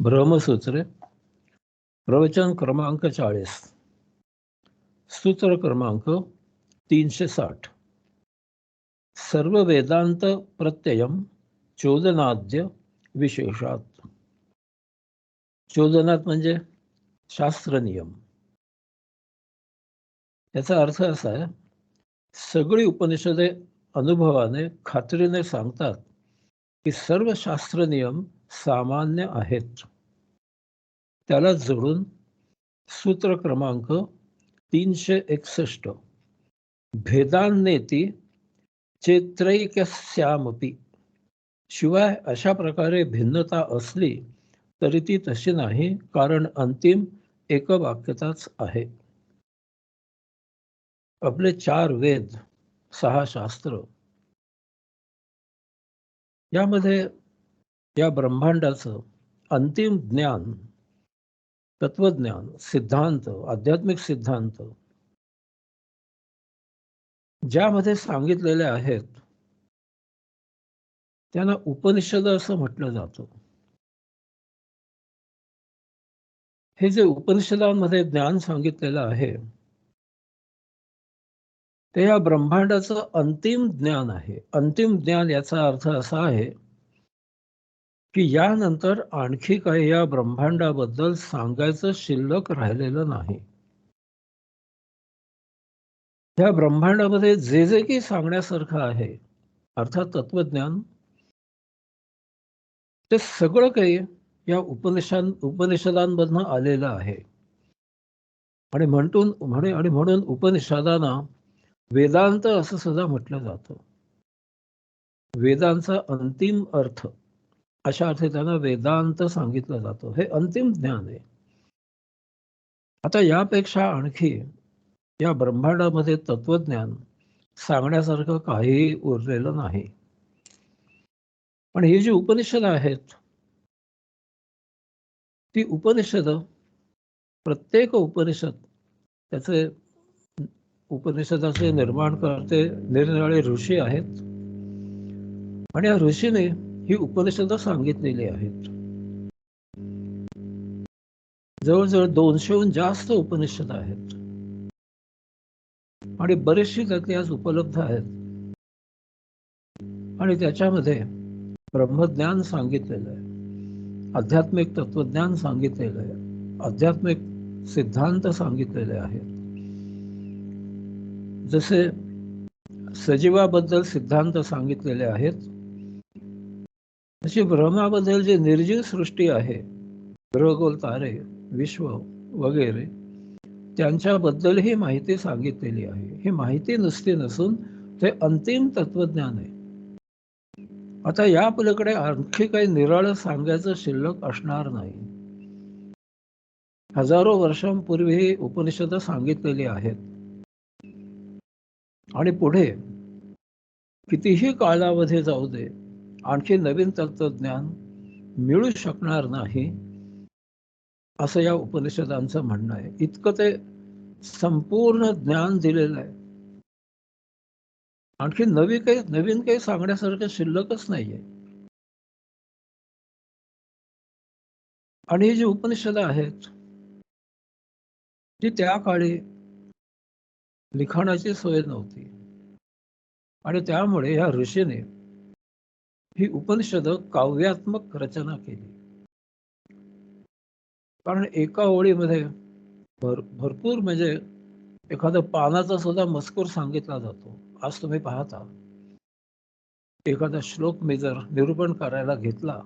ब्रह्मसूत्रे प्रवचन क्रमांक 40 सूत्र क्रमांक 360 सर्व वेदांत प्रत्ययम चोदनाद्य विशेषात। चोदनात म्हणजे शास्त्र नियम। याचा अर्थ असा आहे, सगळी उपनिषदे अनुभवाने खात्रीने सांगतात की सर्व शास्त्र नियम सामान्य आहेत। त्याला जोडून सूत्र क्रमांक 361 भेदान्नेती चेत्रैक्यस्यामपि, शिवाय अशा प्रकारे भिन्नता असली तरी ती तशी नाही, कारण अंतिम एकवाक्यताच आहे। आपले 4 वेद, 6 शास्त्र, यामध्ये या ब्रह्मांडाचं अंतिम ज्ञान, तत्वज्ञान, सिद्धांत, आध्यात्मिक सिद्धांत ज्यामध्ये सांगितलेले आहेत त्यांना उपनिषद असं म्हटलं जातं। हे जे उपनिषदांमध्ये ज्ञान सांगितलेलं आहे ते या ब्रह्मांडाचं अंतिम ज्ञान आहे। अंतिम ज्ञान याचा अर्थ असा आहे की यानंतर आणखी काही या ब्रह्मांडाबद्दल सांगायचं शिल्लक राहिलेलं नाही। या ब्रह्मांडामध्ये जे जे काही सांगण्यासारखं आहे, अर्थात तत्वज्ञान, ते सगळं काही या उपनिषदांमधनं आलेलं आहे। आणि म्हणून उपनिषदांना वेदांत असं सुद्धा म्हटलं जातं। वेदांचा अंतिम अर्थ, अशा अर्थी त्यांना वेदांत सांगितलं जातं। हे अंतिम ज्ञान आहे। आता यापेक्षा आणखी या ब्रह्मांडामध्ये तत्वज्ञान सांगण्यासारखं काहीही उरलेलं नाही। पण ही जी उपनिषद आहेत, ती उपनिषद, प्रत्येक उपनिषद, त्याचे उपनिषदाचे निर्माण करते निरनिराळे ऋषी आहेत आणि या ऋषीने ही उपनिषद सांगितलेली आहेत। जवळजवळ 200हून जास्त उपनिषद आहेत आणि बरेचशी त्यातली आज उपलब्ध आहेत आणि त्याच्यामध्ये ब्रह्मज्ञान सांगितलेलं आहे, आध्यात्मिक तत्वज्ञान सांगितलेलं आहे, आध्यात्मिक सिद्धांत सांगितलेले आहेत। जसे सजीवाबद्दल सिद्धांत सांगितलेले आहेत, तशी ब्रह्माबद्दल जी निर्जीव सृष्टी आहे, ग्रहगोल, तारे, विश्व वगैरे, त्यांच्याबद्दलही माहिती सांगितलेली आहे। ही माहिती नुसती नसून ते अंतिम तत्वज्ञान आहे। आता या पलीकडे आणखी काही निराळं सांगायचं शिल्लक असणार नाही। हजारो वर्षांपूर्वी ही उपनिषद सांगितलेली आहेत आणि पुढे कितीही कालावधी जाऊ दे, आणखी नवीन तत्वज्ञान मिळू शकणार नाही, असं या उपनिषदांचं म्हणणं आहे। इतकं ते संपूर्ण ज्ञान दिलेलं आहे। आणखी नवीन काही सांगण्यासारखं शिल्लकच नाहीये। आणि ही जी उपनिषद आहेत, ती त्या काळी लिखाणाची सोय नव्हती आणि त्यामुळे या ऋषीने ही उपनिषद काव्यात्मक रचना केली। कारण एका ओळीमध्ये भरपूर, म्हणजे एखादा पानाचा सुद्धा मजकूर सांगितला जातो। आज तुम्ही पाहता, एखादा श्लोक मी जर निरूपण करायला घेतला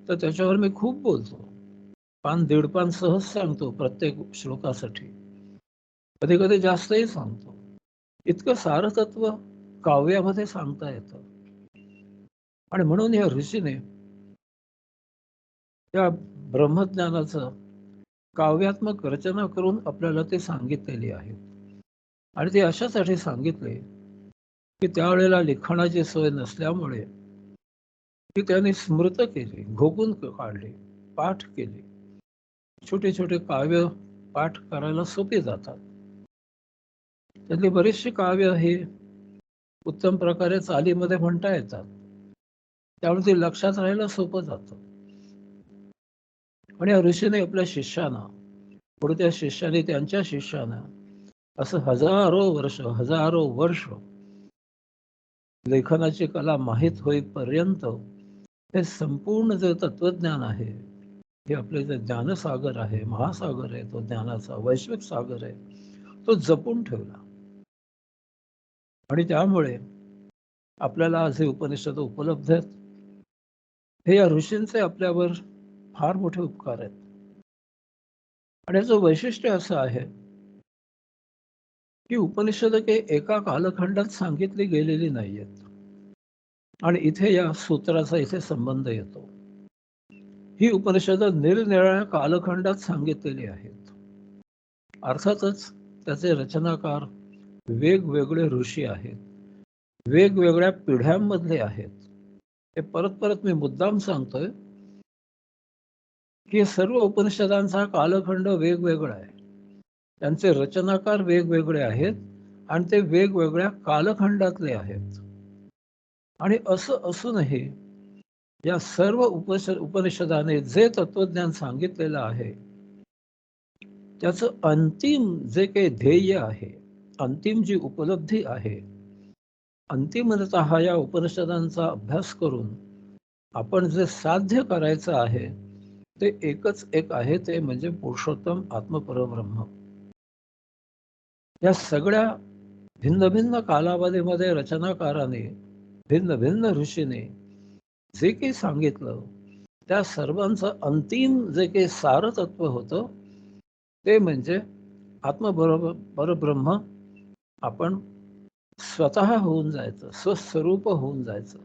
तर त्याच्यावर मी खूप बोलतो, पान दीड पान सहज सांगतो प्रत्येक श्लोकासाठी, कधी कधी जास्तही सांगतो। इतकं सारतत्व काव्यामध्ये सांगता येतं आणि म्हणून या ऋषीने त्या ब्रह्मज्ञानाचं काव्यात्मक रचना करून आपल्याला ते सांगितलेली आहे। आणि ते अशासाठी सांगितले की त्यावेळेला लिखाणाची सोय नसल्यामुळे ती त्यांनी स्मृत केली, घोकून काढली, पाठ केली। छोटे छोटे काव्य पाठ करायला सोपे जातात। त्यातली बरीचशी काव्य ही उत्तम प्रकारे चालीमध्ये म्हणता येतात, त्यामुळे ते लक्षात राहायला सोपं जातं। आणि या ऋषीने आपल्या शिष्याना, पुढे त्या शिष्याने त्यांच्या शिष्याना असं हजारो वर्ष लेखनाची कला माहीत होईपर्यंत हे संपूर्ण जे तत्वज्ञान आहे, हे आपले जे ज्ञानसागर आहे, महासागर आहे, तो ज्ञानाचा वैश्विक सागर आहे, तो जपून ठेवला. आणि त्यामुळे आपल्याला आज हे उपनिषद उपलब्ध आहेत. हे या ऋषींचे आपल्यावर फार मोठे उपकार आहेत. आणि याचं वैशिष्ट्य असं आहे की उपनिषद काही एका कालखंडात सांगितली गेलेली नाहीयेत. आणि इथे या सूत्राचा इथे संबंध येतो. ही उपनिषद निरनिराळ्या कालखंडात सांगितलेली आहेत. अर्थातच त्याचे रचनाकार वेगवेगळे ऋषी आहेत, वेगवेगळ्या पिढ्यांमधले आहेत. हे परत परत मी मुद्दाम सांगतोय की सर्व उपनिषदांचा कालखंड वेगवेगळा आहे, त्यांचे रचनाकार वेगवेगळे आहेत आणि ते वेगवेगळ्या कालखंडातले आहेत. आणि असं असूनही या सर्व उपनिषदाने जे तत्वज्ञान सांगितलेलं आहे, त्याचं अंतिम जे काही ध्येय आहे, अंतिम जी उपलब्धी आहे, अंतिमतः या उपनिषदांचा अभ्यास करून आपण जे साध्य करायचं आहे ते एकच एक आहे, ते म्हणजे पुरुषोत्तम आत्मपरब्रह्म. या सगळ्या भिन्न भिन्न कालावधीमध्ये रचनाकाराने, भिन्न भिन्न ऋषीने जे काही सांगितलं, त्या सर्वांचं अंतिम जे काही सारतत्व होतं ते म्हणजे परब्रह्म आपण स्वतः होऊन जायचं, स्वस्वरूप होऊन जायचं.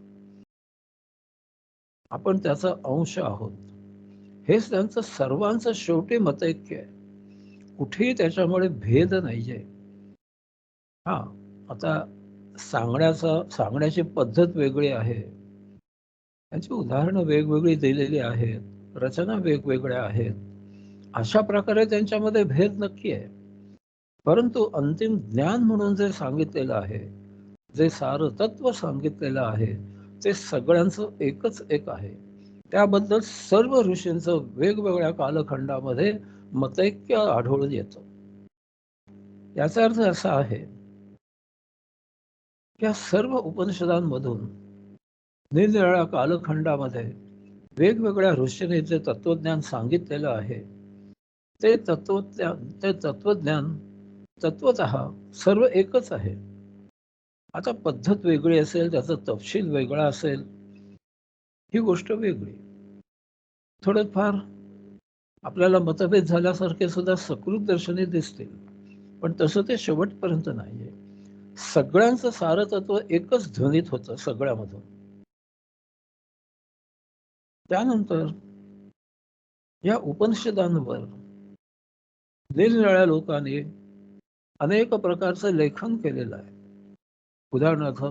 आपण त्याचा अंश आहोत. हेच त्यांचं सर्वांचं शेवटी मतैक्य आहे. कुठेही त्याच्यामुळे भेद नाहीये. हा, आता सांगण्याची पद्धत वेगळी आहे, त्यांची उदाहरणं वेगवेगळी दिलेली आहेत, रचना वेगवेगळ्या आहेत. अशा प्रकारे त्यांच्यामध्ये भेद नक्की आहे. परंतु अंतिम ज्ञान म्हणून जे सांगितलेलं आहे, जे सार तत्व सांगितलेलं आहे, ते सगळ्यांचं एकच एक आहे. त्याबद्दल सर्व ऋषींचं वेगवेगळ्या कालखंडामध्ये मतैक्य आढळून येतं. याचा अर्थ असा आहे की या सर्व उपनिषदांमधून निरनिराळ्या कालखंडामध्ये वेगवेगळ्या ऋषीने जे तत्वज्ञान सांगितलेलं आहे, ते तत्वज्ञान तत्वतः सर्व एकच आहे. आता पद्धत वेगळी असेल, त्याचा तपशील वेगळा असेल, ही गोष्ट वेगळी. थोडंफार आपल्याला मतभेद झाल्यासारखे सुद्धा सकृत दर्शनी दिसतील, पण तसं ते शेवटपर्यंत नाहीये. सगळ्यांचं सारतत्व एकच ध्वनीत होतं सगळ्यामधून. त्यानंतर या उपनिषदांवर निरनिराळ्या लोकांनी अनेक प्रकारचं लेखन केलेलं आहे. उदाहरणार्थ,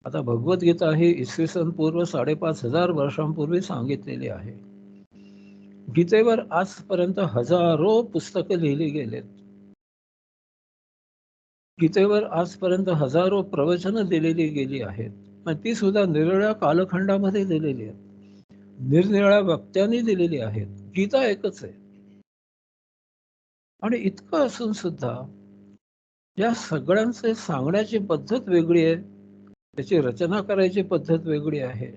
आता भगवद्गीता ही इसवी सन पूर्व 5,500 वर्षांपूर्वी सांगितलेली आहे. गीतेवर आजपर्यंत हजारो पुस्तकं लिहिली गेलेत. गीतेवर आजपर्यंत हजारो प्रवचनं दिलेली गेली आहेत. पण ती सुद्धा निरनिराळ्या कालखंडामध्ये दिलेली आहेत, निरनिराळ्या वक्त्यांनी दिलेली आहेत. गीता एकच आहे. आणि इतकं असून सुद्धा या सगळ्यांचे सांगण्याची पद्धत वेगळी आहे, त्याची रचना करायची पद्धत वेगळी आहे.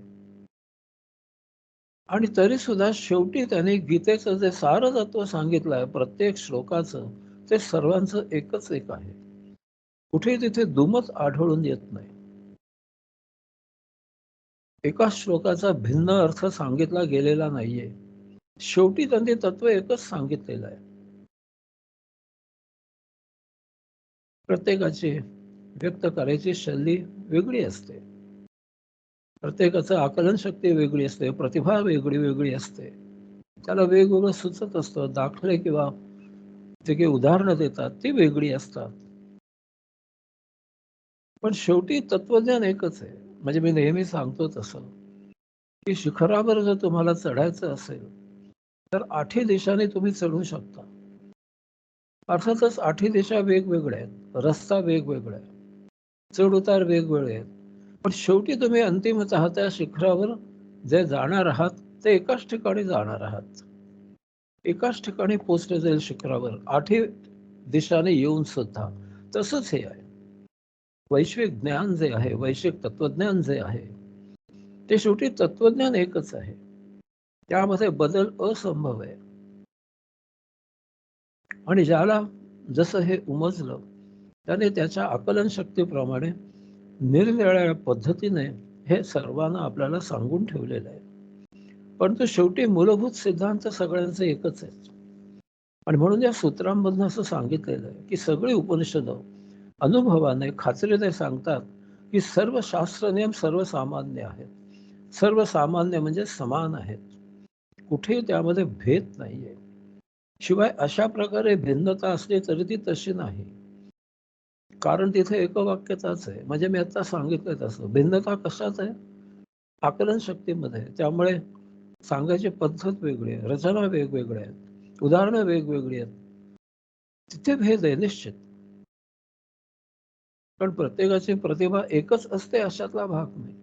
आणि तरी सुद्धा शेवटी त्यांनी गीतेचं जे सारतत्व सांगितलं आहे प्रत्येक श्लोकाचं, ते सर्वांचं एकच एक आहे. कुठेही तिथे दुमत आढळून येत नाही. एका श्लोकाचा भिन्न अर्थ सांगितला गेलेला नाहीये. शेवटी त्यांनी तत्व एकच सांगितलेलं आहे. प्रत्येकाची व्यक्त करायची शैली वेगळी असते, प्रत्येकाचं आकलन शक्ती वेगळी असते, प्रतिभा वेगळी वेगळी असते. त्याला वेगवेगळं सुचत असतं. दाखले किंवा जे काही उदाहरणं देतात ती वेगळी असतात. पण शेवटी तत्वज्ञान एकच आहे. म्हणजे मी नेहमी सांगतो तसं, की शिखरावर जर तुम्हाला चढायचं असेल तर 8ही दिशाने तुम्ही चढू शकता. अर्थातच 8ही दिशा वेगवेगळ्या आहेत, रस्ता वेगवेगळा आहे, चढ उतार वेगवेगळे आहेत. पण शेवटी तुम्ही अंतिमतः त्या शिखरावर जे जाणार आहात ते एकाच ठिकाणी जाणार आहात. एकाच ठिकाणी पोचले जाईल शिखरावर 8ही दिशाने येऊन सुद्धा. तसंच हे आहे. वैश्विक ज्ञान जे आहे, वैश्विक तत्वज्ञान जे आहे, ते शेवटी तत्वज्ञान एकच आहे. त्यामध्ये बदल असंभव आहे. आणि ज्याला जसं हे उमजलं त्याने त्याच्या आकलन शक्तीप्रमाणे निरनिराळ्या पद्धतीने हे सर्वांना आपल्याला सांगून ठेवलेलं आहे. परंतु शेवटी मूलभूत सिद्धांत सगळ्यांचे एकच आहे. आणि म्हणून या सूत्रांमधून असं सांगितलेलं आहे की सगळी उपनिषदं अनुभवाने खात्रीने सांगतात की सर्व शास्त्र नियम सर्वसामान्य आहेत. सर्वसामान्य म्हणजे समान आहेत. कुठेही त्यामध्ये भेद नाहीये. शिवाय अशा प्रकारे भिन्नता असली तरी ती तशी नाही. कारण तिथे एकवाक्यताच आहे. म्हणजे मी आता सांगितलं तसं भिन्नता कशात आहे? आकलन शक्तीमध्ये. त्यामुळे सांगायची पद्धत वेगळी आहे, रचना वेगवेगळ्या आहेत, उदाहरणं वेगवेगळी आहेत. तिथे भेद आहे निश्चित. पण प्रत्येकाची प्रतिभा एकच असते अशातला भाग नाही.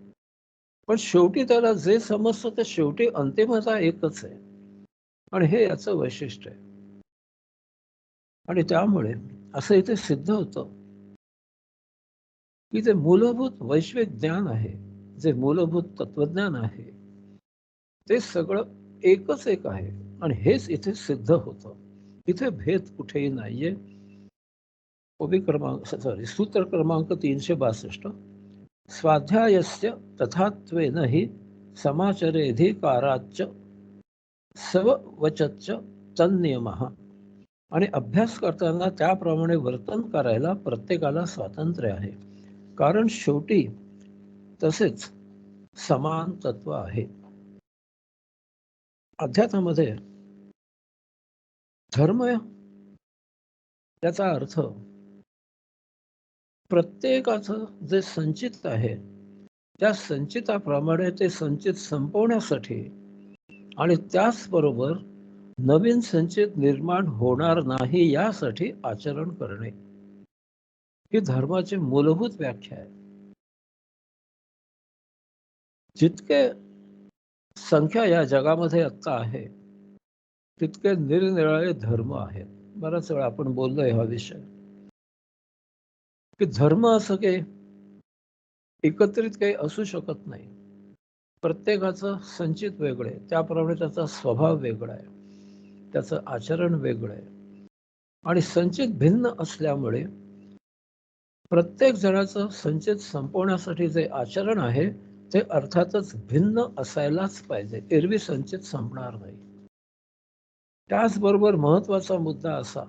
पण शेवटी त्याला जे समजतं ते शेवटी अंतिमता एकच आहे. आणि हे याचं वैशिष्ट्य आहे. आणि त्यामुळे असं इथे सिद्ध होतं की जे मूलभूत वैश्विक ज्ञान आहे, जे मूलभूत तत्वज्ञान आहे, ते सगळं एकच एक आहे. आणि हेच इथे सिद्ध होतं. इथे भेद कुठेही नाहीये. सूत्र क्रमांक 362. स्वाध्यायस्य तथात्वेन हि समाचरेधिकाराच्च सववचच्च तन्नियमः. आणि अभ्यास करताना त्याप्रमाणे वर्तन करायला प्रत्येकाला स्वातंत्र्य आहे. कारण शेवटी तसेच समान तत्व आहे. अध्यात्मामध्ये धर्म याचा अर्थ प्रत्येकाचं जे संचित आहे त्या संचिताप्रमाणे ते संचित संपवण्यासाठी आणि त्याचबरोबर नवीन संचित निर्माण होणार नाही यासाठी आचरण करणे ही धर्माची मूलभूत व्याख्या आहे. जितके संख्या या जगामध्ये आत्ता आहे तितके निरनिराळे धर्म आहेत. बराच वेळा आपण बोललोय हा विषय की धर्म असं काही एकत्रित काही असू शकत नाही. प्रत्येकाचं संचित वेगळं आहे, त्याप्रमाणे त्याचा स्वभाव वेगळा आहे, त्याचं आचरण वेगळं आहे. आणि संचित भिन्न असल्यामुळे प्रत्येक जणाचं संचित संपवण्यासाठी जे आचरण आहे ते अर्थातच भिन्न असायलाच पाहिजे. एरवी संचित संपणार नाही. त्याचबरोबर महत्वाचा मुद्दा असा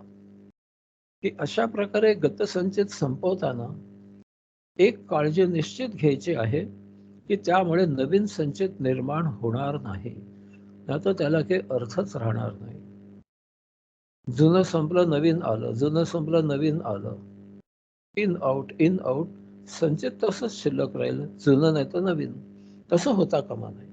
की अशा प्रकारे गतसंचित संपवताना एक काळजी निश्चित घ्यायची आहे की त्यामुळे नवीन संचित निर्माण होणार नाही, नाहीतर त्याला काही अर्थच राहणार नाही. जुनं संपलं नवीन आलं, जुनं संपलं नवीन आलं, इन आउट संचित तसंच शिल्लक राहिलं, जुनं नाही तर नवीन. तसं होता कामा नये.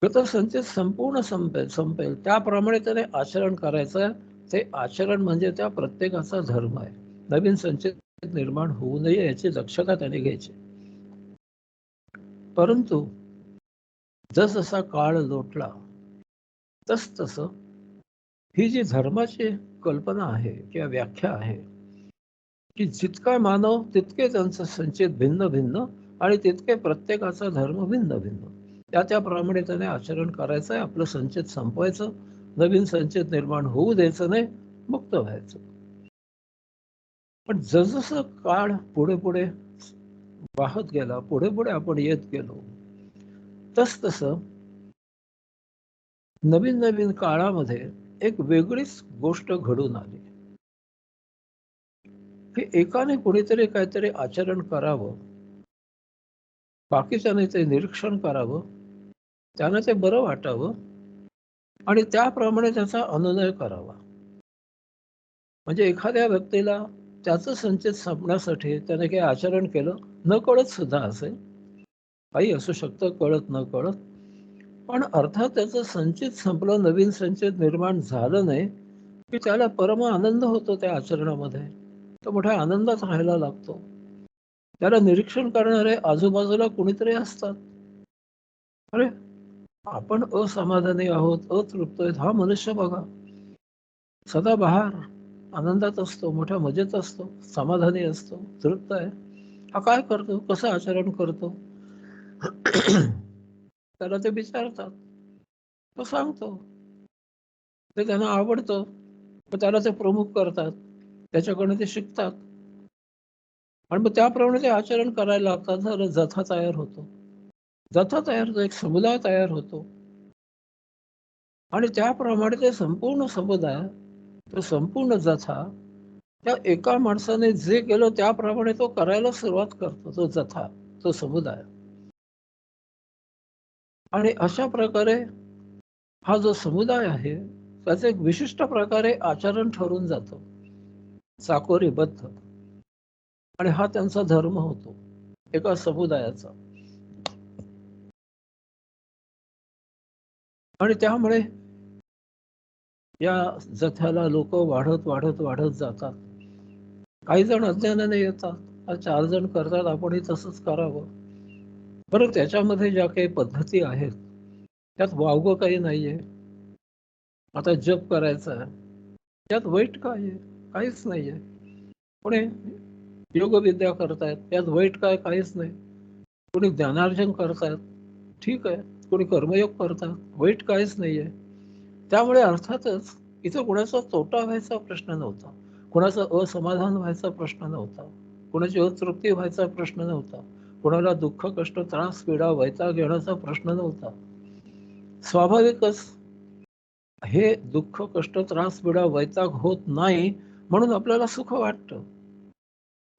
गतसंचित संपूर्ण संपेल त्याप्रमाणे त्याने आचरण करायचं. ते आचरण म्हणजे त्या प्रत्येकाचा धर्म आहे. नवीन संचित निर्माण होऊ नये याची दक्षता त्याने घ्यायची. परंतु जसजसा काळ लोटला तसतसं ही जी धर्माची कल्पना आहे किंवा व्याख्या आहे की जितका मानव तितके त्यांचं संचित भिन्न भिन्न आणि तितके प्रत्येकाचा धर्म भिन्न भिन्न, त्याप्रमाणे त्याने आचरण करायचं आहे. आपलं संचित संपवायचं, नवीन संचित निर्माण होऊ द्यायचं नाही, मुक्त व्हायचं. पण जसजसं काळ पुढे पुढे वाहत गेला, पुढे पुढे आपण येत गेलो, तसतसं नवीन नवीन काळामध्ये एक वेगळीच गोष्ट घडून आली की एकाने कुणीतरी काहीतरी आचरण करावं, बाकीच्याने ते निरीक्षण करावं, त्यानं ते बरं वाटावं आणि त्याप्रमाणे त्याचा अनुनय करावा. म्हणजे एखाद्या व्यक्तीला त्याचं संचित संपण्यासाठी त्याने काही आचरण केलं, न कळत सुद्धा असेल, काही असू शकतं कळत न कळत, पण अर्थात त्याचं संचित संपलं, नवीन संचित निर्माण झालं नाही की त्याला परम आनंद होतो त्या आचरणामध्ये. तो मोठ्या आनंदात राहायला लागतो. त्याला निरीक्षण करणारे आजूबाजूला कुणीतरी असतात. अरे आपण असमाधानी आहोत, अतृप्त आहेत, हा मनुष्य बघा सदा बहार आनंदात असतो, मोठ्या मजेत असतो, समाधानी असतो, तृप्त आहे. हा काय करतो, कसं आचरण करतो? त्याला ते विचारतात, तो सांगतो. ते त्यांना आवडतं, तर त्याला ते प्रमुख करतात, त्याच्याकडनं ते शिकतात आणि मग त्याप्रमाणे ते आचरण करायला लागतात. झालं, जथा तयार होतो. जथा तयार होतो, एक समुदाय तयार होतो आणि त्याप्रमाणे ते संपूर्ण समुदाय, तो संपूर्ण जथा त्या एका माणसाने जे केलं त्याप्रमाणे तो करायला सुरुवात करतो, तो जथा, तो समुदाय. आणि अशा प्रकारे हा जो समुदाय आहे त्याचं एक विशिष्ट प्रकारे आचरण ठरून जातं, चाकोरीबद्ध. आणि हा त्यांचा धर्म होतो एका समुदायाचा. आणि त्यामुळे या जथ्याला लोक वाढत वाढत वाढत जातात. काही जण अज्ञानाने येतात, 4 जण करतात, आपणही तसंच करावं. बरं, त्याच्यामध्ये ज्या काही पद्धती आहेत त्यात वावगं काही नाहीये. आता जप करायचा आहे, त्यात वाईट काय आहे? काहीच नाहीये. कोणी योगविद्या करतायत, त्यात वाईट काय? काहीच नाही. कोणी ज्ञानार्जन करतायत, ठीक आहे. कोणी कर्मयोग करतात, वाईट काहीच नाहीये. त्यामुळे अर्थातच इथं कोणाचा तोटा व्हायचा प्रश्न नव्हता, कोणाचं असमाधान व्हायचा प्रश्न नव्हता, कोणाची अतृप्ती व्हायचा प्रश्न नव्हता, कोणाला दुःख, कष्ट, त्रास, पीडा, वैताग येण्याचा प्रश्न नव्हता. स्वाभाविकच हे दुःख, कष्ट, त्रास, पीडा, वैताग होत नाही म्हणून आपल्याला सुख वाटतं.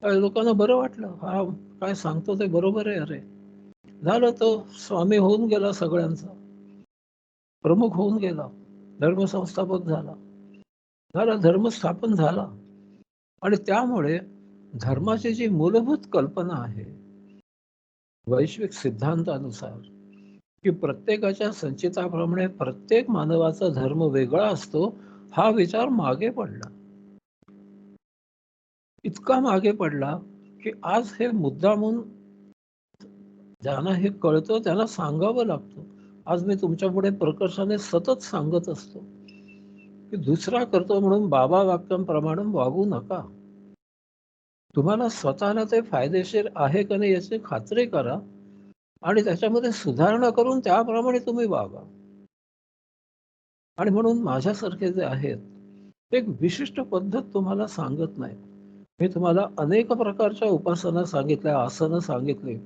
काही लोकांना बरं वाटलं, हा काय सांगतो ते बरोबर आहे. अरे, झालं, तो स्वामी होऊन गेला, सगळ्यांचा प्रमुख होऊन गेला, धर्मसंस्थापक झाला, झाला, धर्म स्थापन झाला. आणि त्यामुळे धर्माची जी मूलभूत कल्पना आहे वैश्विक सिद्धांतानुसार, की प्रत्येकाच्या संचिताप्रमाणे प्रत्येक मानवाचा धर्म वेगळा असतो, हा विचार मागे पडला. इतका मागे पडला की आज हे मुद्दामून ज्यांना हे कळतं त्यांना सांगावं लागतं. आज मी तुमच्या पुढे प्रकर्षाने सतत सांगत असतो की दुसरा करतो म्हणून बाबा वाक्यांप्रमाणे वागू नका. तुम्हाला स्वतःला ते फायदेशीर आहे का नाही याची खात्री करा आणि त्याच्यामध्ये सुधारणा करून त्याप्रमाणे तुम्ही वागा. आणि म्हणून माझ्यासारखे जे आहेत एक विशिष्ट पद्धत तुम्हाला सांगत नाही. मी तुम्हाला अनेक प्रकारच्या उपासना सांगितल्या, आसनं सांगितली,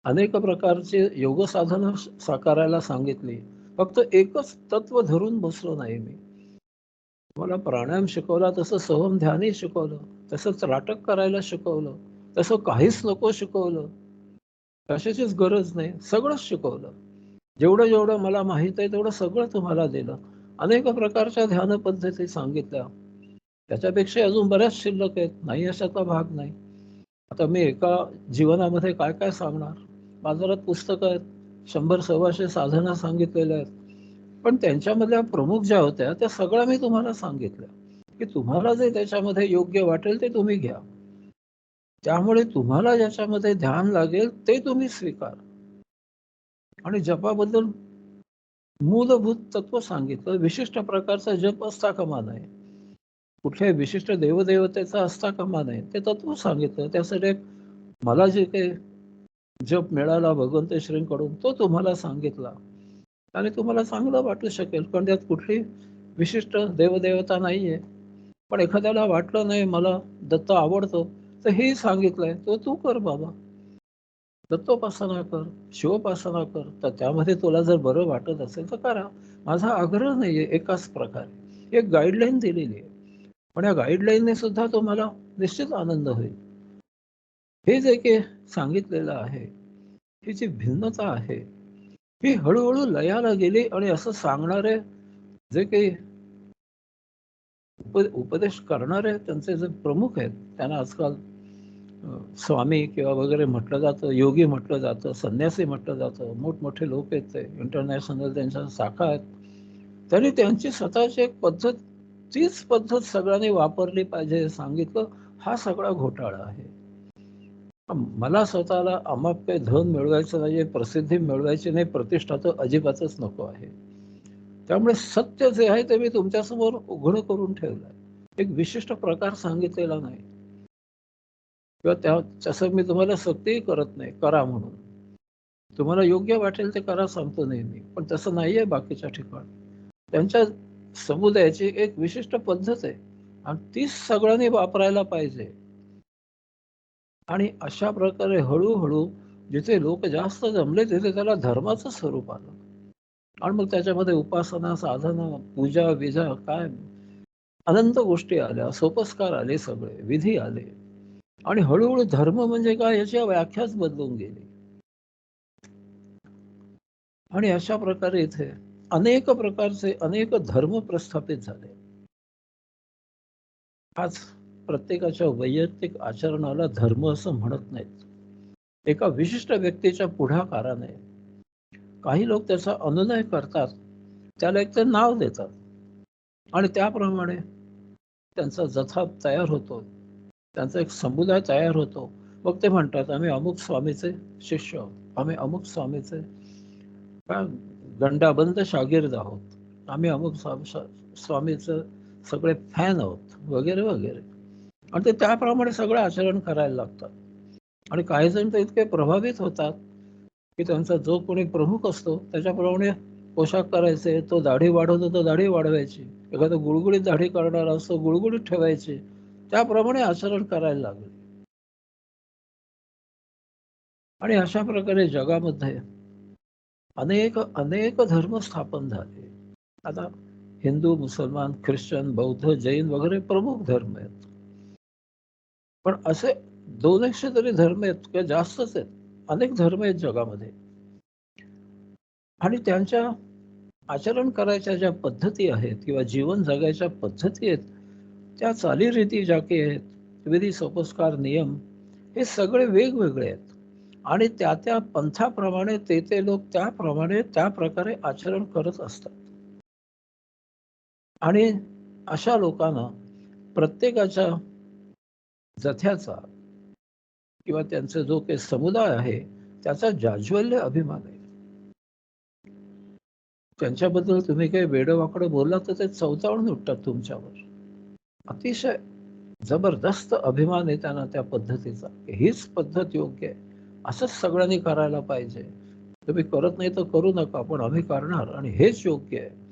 अनेक प्रकारचे योग साधनं साकारायला सांगितली. फक्त एकच तत्व धरून बसलो नाही मी. तुम्हाला प्राणायाम शिकवला, तसं सहम ध्यानही शिकवलं, तसं त्राटक करायला शिकवलं, तसं काहीच नको शिकवलं, कशाचीच गरज नाही, सगळंच शिकवलं. जेवढं जेवढं मला माहित आहे तेवढं सगळं तुम्हाला दिलं. अनेक प्रकारच्या ध्यान पद्धती सांगितल्या, त्याच्यापेक्षा अजून बऱ्याच शिल्लक आहेत, नाही अशातला भाग नाही. आता मी एका जीवनामध्ये काय काय सांगणार? बाजारात पुस्तकं आहेत, 100-125 साधना सांगितलेल्या आहेत. पण त्यांच्यामधल्या प्रमुख ज्या होत्या त्या सगळ्या मी तुम्हाला सांगितल्या, की तुम्हाला जे त्याच्यामध्ये योग्य वाटेल ते तुम्ही घ्या. त्यामुळे तुम्हाला ज्याच्यामध्ये ध्यान लागेल ते तुम्ही स्वीकारा. आणि जपाबद्दल मूलभूत तत्व सांगितलं. विशिष्ट प्रकारचा जप असता कामा नये, कुठल्याही विशिष्ट देवदेवतेचा असता कामा नये, ते तत्व सांगितलं. त्यासाठी मला जे काही जप मिळाला भगवंत श्रींकडून तो तुम्हाला सांगितला आणि तुम्हाला चांगलं वाटू शकेल. पण त्यात कुठली विशिष्ट देवदेवता नाहीये. पण एखाद्याला वाटलं नाही मला दत्त आवडतो, तर हेही सांगितलंय, तो तू कर बाबा. दत्तोपासना कर, शिवोपासना कर. तर त्यामध्ये तुला जर बरं वाटत असेल तर करा. माझा आग्रह नाहीये. एकाच प्रकारे एक गाईडलाईन दिलेली आहे. पण या गाईडलाईनने सुद्धा तुम्हाला निश्चित आनंद होईल. हे जे काही सांगितलेलं आहे, ही जी भिन्नता आहे, ही हळूहळू लयाला गेली आणि असं सांगणारे जे काही उपदेश करणारे त्यांचे जे प्रमुख आहेत, त्यांना आजकाल स्वामी किंवा वगैरे म्हटलं जातं, योगी म्हटलं जातं, संन्यासी म्हटलं जातं. मोठमोठे लोक आहेत ते, इंटरनॅशनल त्यांच्या शाखा आहेत. तरी त्यांची स्वतःची एक पद्धत, तीच पद्धत सगळ्यांनी वापरली पाहिजे हे सांगितलं. हा सगळा घोटाळा आहे. मला स्वतःला अमाप काही धन मिळवायचं नाहीये, प्रसिद्धी मिळवायची नाही, प्रतिष्ठा तर अजिबातच नको आहे. त्यामुळे सत्य जे आहे ते मी तुमच्यासमोर उघडं करून ठेवलं आहे. एक विशिष्ट प्रकार सांगितलेला नाही किंवा त्याचं मी तुम्हाला सक्तीही करत नाही, करा म्हणून. तुम्हाला योग्य वाटेल ते करा सांगतो नेहमी. पण तसं नाहीये बाकीच्या ठिकाणी. त्यांच्या समुदायाची एक विशिष्ट पद्धत आहे आणि तीच सगळ्यांनी वापरायला पाहिजे. आणि अशा प्रकारे हळू-हळू जिथे लोक जास्त जमले तिथे त्याला धर्माचं स्वरूप आलं. आणि मग त्याच्यामध्ये उपासना, साधना, पूजा-बिजा काय अनंत गोष्टी आल्या, सोपस्कार आले सगळे, विधी आले. आणि हळू धर्म म्हणजे काय याची व्याख्याच बदलून गेली. आणि अशा प्रकारे इथे अनेक प्रकारचे अनेक धर्म प्रस्थापित झाले. आज प्रत्येकाच्या वैयक्तिक आचरणाला धर्म असं म्हणत नाहीत. एका विशिष्ट व्यक्तीच्या पुढाकाराने काही लोक त्याचा अनुनय करतात, त्याला एक ते नाव देतात आणि त्याप्रमाणे त्यांचा जथा तयार होतो. त्यांचा एक समुदाय तयार होतो. मग ते म्हणतात, "आम्ही अमुक स्वामीचे शिष्य आहोत. आम्ही अमुक स्वामीचे काय गंडाबंद शागिर्द आहोत. आम्ही अमुक स्वामीचं सगळे फॅन आहोत." वगैरे, वगैरे. आणि ते त्याप्रमाणे सगळं आचरण करायला लागतात. आणि काही जण तर इतके प्रभावित होतात, की त्यांचा जो कोणी प्रमुख असतो त्याच्याप्रमाणे पोशाख करायचे. तो दाढी वाढवतो तर दाढी वाढवायची. एखादा गुळगुळीत दाढी करणारा असतो, गुळगुळीत ठेवायची. त्याप्रमाणे आचरण करायला लागले. आणि अशा प्रकारे जगामध्ये अनेक अनेक धर्म स्थापन झाले. आता हिंदू, मुसलमान, ख्रिश्चन, बौद्ध, जैन वगैरे प्रमुख धर्म आहेत. पण असे 200 तरी धर्म आहेत किंवा जास्तच आहेत. अनेक धर्म आहेत जगामध्ये. आणि त्यांच्या आचरण करायच्या ज्या पद्धती आहेत किंवा जीवन जगायच्या पद्धती आहेत, त्या चालीरीती ज्या काही आहेत, विधी, सोपस्कार, नियम हे सगळे वेगवेगळे आहेत. आणि त्या पंथाप्रमाणे ते लोक त्याप्रमाणे त्या प्रकारे आचरण करत असतात. आणि अशा लोकांना प्रत्येकाच्या जथ्याचा किंवा त्यांचा जो काही समुदाय आहे, त्याचा जाज्वल्य अभिमान आहे. त्यांच्याबद्दल तुम्ही काही वेडं-वाकडं बोललात तर ते चवताळून उठतात तुमच्यावर. अतिशय जबरदस्त अभिमान आहे त्यांना त्या पद्धतीचा. हीच पद्धत योग्य आहे. असंच सगळ्यांनी करायला पाहिजे. तुम्ही करत नाही तर करू नका, पण आम्ही करणार आणि हेच योग्य आहे.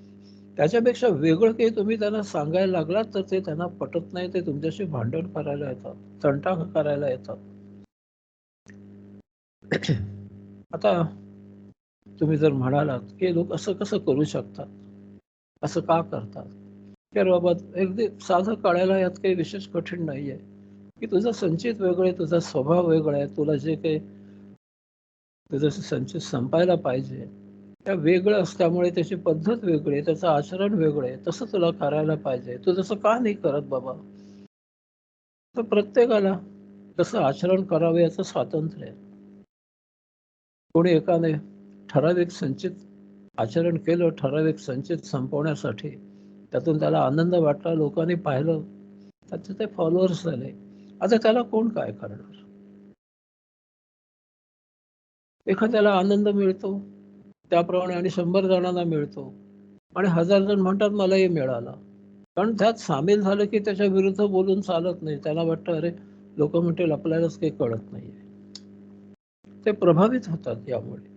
त्याच्यापेक्षा वेगळं काही तुम्ही त्यांना सांगायला लागलात तर ते त्यांना पटत नाही. ते तुमच्याशी भांडण करायला येतात, तंटा करायला येतात. आता तुम्ही जर म्हणालात, की हे लोक असं कसं करू शकतात? असं का करतात? तर बाबा अगदी साधं कळायला यात काही विशेष कठीण नाहीये, की तुझं संचित वेगळं आहे, तुझा स्वभाव वेगळा आहे, तुला जे काही तुझं संचित संपायला पाहिजे, त्या वेगळं असल्यामुळे त्याची पद्धत वेगळी आहे, त्याचं आचरण वेगळं आहे. तसं तुला करायला पाहिजे. तू तसं का नाही करत बाबा? तर प्रत्येकाला तसं आचरण करावं याचं स्वातंत्र्य आहे. कोणी एकाने ठराविक संचित आचरण केलं, ठराविक संचित संपवण्यासाठी. त्यातून त्याला आनंद वाटला, लोकांनी पाहिलं, त्याचे ते फॉलोअर्स झाले. आता त्याला कोण काय करणार? एखाद्याला आनंद मिळतो, त्याप्रमाणे आणि 100 जणांना मिळतो आणि 1000 जण म्हणतात मलाही मिळाला. कारण त्यात सामील झालं की त्याच्या विरुद्ध बोलून चालत नाही. त्याला वाटतं अरे, लोकं म्हणतील आपल्यालाच काही कळत नाहीये. ते प्रभावित होतात यामुळे.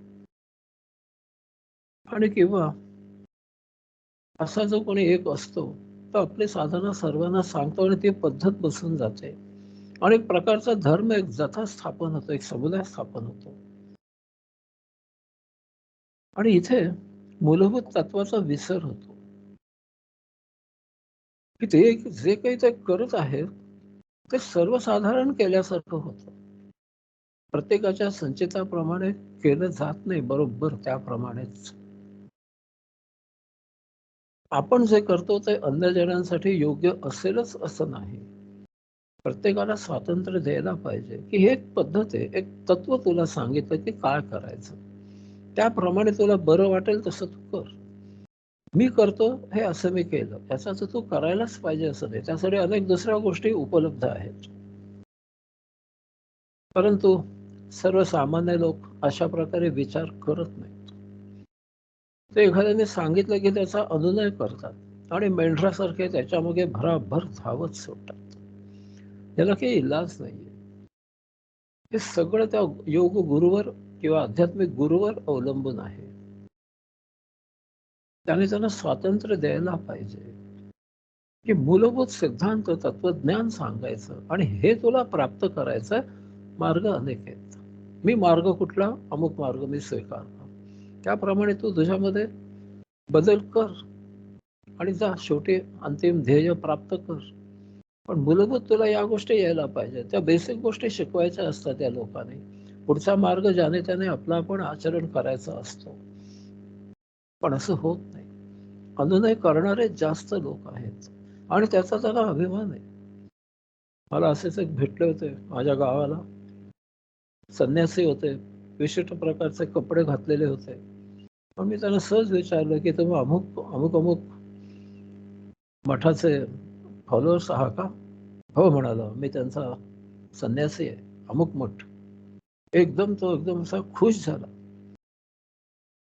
आणि किंवा असा जो कोणी एक असतो, तो आपली साधना सर्वांना सांगतो आणि ती पद्धत बसून जाते. आणि एक प्रकारचा धर्म, एक जथा स्थापन होतो, एक समुदाय स्थापन होतो. आणि इथे मूलभूत तत्वाचा विसर होतो, की ते जे काही ते करत आहेत, ते सर्वसाधारण केल्यासारखं होतं. प्रत्येकाच्या संचिताप्रमाणे केलं जात नाही बरोबर त्याप्रमाणेच. आपण जे करतो ते अन्य जणांसाठी योग्य असेलच असं नाही. प्रत्येकाला स्वातंत्र्य द्यायला पाहिजे, की ही एक पद्धत आहे, एक तत्व तुला सांगितलं, की काय करायचं. त्याप्रमाणे तुला बरं वाटेल तसं तू कर. मी करतो हे असं मी केलं. याचा अर्थ तू करायलाच पाहिजे असं नाही. त्यासाठी अनेक दुसऱ्या गोष्टी उपलब्ध आहेत. परंतु सर्वसामान्य लोक अशा प्रकारे विचार करत नाहीत. ते एखाद्याने सांगितलं की त्याचा अनुनय करतात आणि मेंढरासारखे त्याच्यामागे भराभर धावत सुटतात. याला काही इलाज नाहीये. हे सगळं त्या योग गुरुवर किंवा आध्यात्मिक गुरुवर अवलंबून आहे. त्याने त्यांना स्वातंत्र्य द्यायला पाहिजे की मूलभूत सिद्धांत तत्वज्ञान सांगायचं आणि हे तुला प्राप्त करायचं मार्ग अनेक आहेत. मी मार्ग कुठला, अमुक मार्ग मी स्वीकारला, त्याप्रमाणे तू तुझ्यामध्ये बदल कर आणि जा, शेवटी अंतिम ध्येय प्राप्त कर. पण मूलभूत तुला या गोष्टी यायला पाहिजे. त्या बेसिक गोष्टी शिकवायच्या असतात त्या लोकांनी. पुढचा मार्ग ज्याने त्याने आपला पण आचरण करायचं असतो. पण असं होत नाही. अनुनय करणारे जास्त लोक आहेत आणि त्याचा त्याला अभिमान आहे. मला असेच एक भेटले होते माझ्या गावाला. संन्यासी होते, विशिष्ट प्रकारचे कपडे घातलेले होते. पण मी त्यांना सहज विचारलं की तुम्ही अमुक अमुक अमुक मठाचे फॉलोअर्स आहात का? हो म्हणाला, मी त्यांचा संन्यासी आहे, अमुक मठ. तो एकदम असा खुश झाला.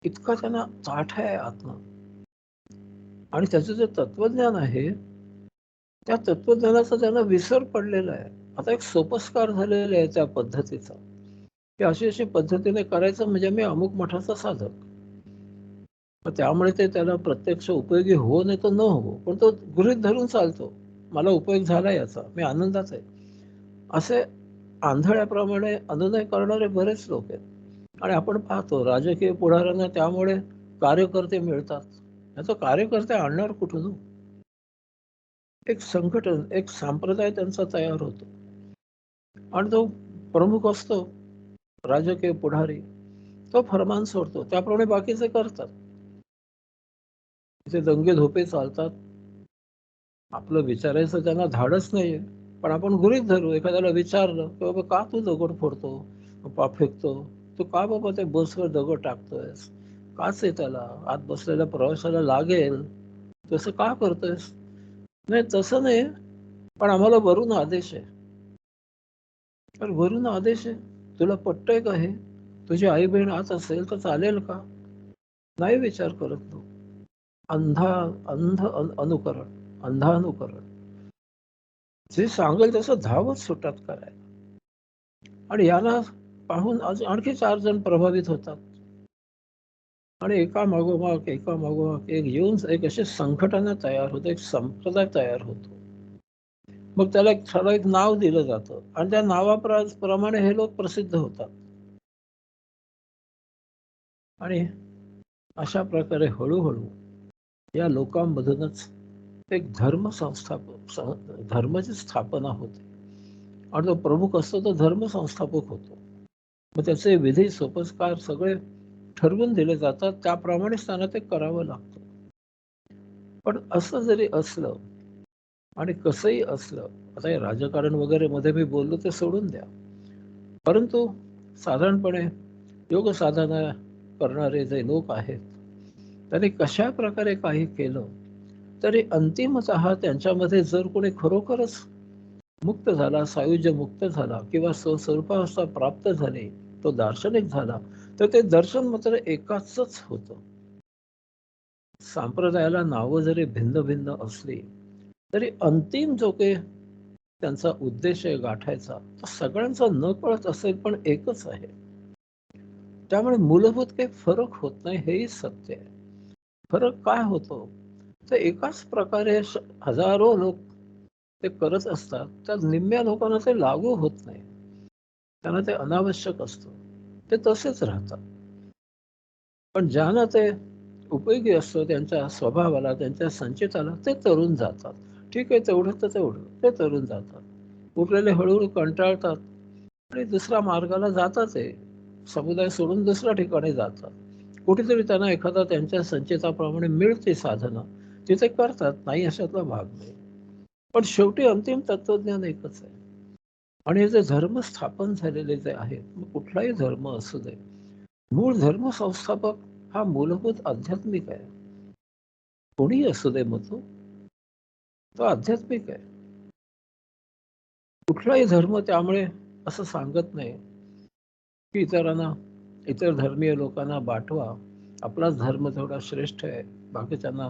इतका त्यांना चाठ आहे आत्मा आणि त्याचं जे तत्वज्ञान आहे त्या तत्वज्ञानाचा त्यांना विसर पडलेला आहे. आता एक सोपस्कार झालेला आहे त्या पद्धतीचा की अशी अशी पद्धतीने करायचं म्हणजे मी अमुक मठाचा साधक. त्यामुळे ते त्याला प्रत्यक्ष उपयोगी हो नाही तर न हो, पण तो गृहीत धरून चालतो. मला उपयोग झाला याचा, मी आनंदात आहे. असे आंधळ्याप्रमाणे अनुनय करणारे बरेच लोक आहेत आणि आपण पाहतो राजकीय पुढाऱ्यांना त्यामुळे कार्यकर्ते मिळतात. याचा कार्यकर्ते आणणार कुठून हो? एक संघटन, एक संप्रदाय त्यांचा तयार होतो आणि तो प्रमुख असतो राजकीय पुढारी. तो फरमान सोडतो, त्याप्रमाणे बाकीचे करतात. तिथे दंगे धोपे चालतात. आपलं विचारायचं त्यांना धाडच नाहीये, पण आपण गृहीत धरू. एखाद्याला विचारलं की बाबा का तू दगड फोडतो, फेकतो, तू का बाबा त्या बसवर दगड टाकतोयस, काच आहे त्याला, आत बसलेल्या प्रवाशाला लागेल, तसं का करतोयस? नाही तसं नाही, पण आम्हाला वरून आदेश आहे. तर वरून आदेश आहे, तुला पटतंय का हे? तुझी आई बहीण आत असेल तर चालेल का? नाही विचार करत तो. अंधा अनुकरण, अंधानुकरण. जे सांगेल तसं धावत सुटात करायला आणि याला पाहून आणखी 4 जण प्रभावित होतात आणि एका मागोमाग एक येऊन एक अशी संघटना तयार होते, एक संप्रदाय तयार होतो. मग त्याला एक ठराविक नाव दिलं जातं आणि त्या नावाप्रमाणे हे लोक प्रसिद्ध होतात आणि अशा प्रकारे हळूहळू या लोकांमधूनच एक धर्माची स्थापना होते आणि जो प्रमुख असतो तो धर्म संस्थापक होतो. मग त्याचे विधी सोपस्कार सगळे ठरवून दिले जातात, त्याप्रमाणेच त्यांना ते करावं लागतं. पण असं जरी असलं आणि कसंही असलं, आता हे राजकारण वगैरे मध्ये मी बोललो ते सोडून द्या. परंतु साधारणपणे योग साधना करणारे जे लोक आहेत त्यांनी कशा प्रकारे काही केलं तरी अंतिमतः त्यांच्यामध्ये जर कोणी खरोखरच मुक्त झाला, सायुज्य मुक्त झाला किंवा स्वस्वरूपावस्था प्राप्त झाली, तो दार्शनिक झाला, तर ते दर्शन मात्र एकाचच होतं. संप्रदायाला नावं जरी भिन्न भिन्न असली तरी अंतिम जो काही त्यांचा उद्देश आहे गाठायचा, तो सगळ्यांचा न कळत असेल पण एकच आहे. त्यामुळे मूलभूत काही फरक होत नाही, हेही सत्य आहे. फरक काय होतो तर एकाच प्रकारे हजारो लोक ते करत असतात, त्या निम्म्या लोकांना ते लागू होत नाही. त्यांना ते अनावश्यक असतं, ते तसेच राहतात. पण ज्यांना ते उपयोगी असतं त्यांच्या स्वभावाला, त्यांच्या संचिताला, ते तरुण जातात. ठीक आहे, तेवढं तर तेवढं ते तरुण जातात. उरलेले हळूहळू कंटाळतात आणि दुसऱ्या मार्गाला जातात. आहे समुदाय सोडून दुसऱ्या ठिकाणी जातात. कुठेतरी त्यांना एखादा त्यांच्या संचिताप्रमाणे मिळते साधना, तिथे करतात, नाही अशातला भाग नाही. पण शेवटी अंतिम तत्वज्ञान एकच आहे. आणि हे जे धर्म स्थापन झालेले जे आहेत, मग कुठलाही धर्म असू दे, मूळ धर्म संस्थापक हा मूलभूत आध्यात्मिक आहे. कोणीही असू दे मग तो आध्यात्मिक आहे. कुठलाही धर्म त्यामुळे असं सांगत नाही की इतर धर्मीय लोकांना बाटवा, आपलाच धर्म थोडा श्रेष्ठ आहे, बाकीच्यांना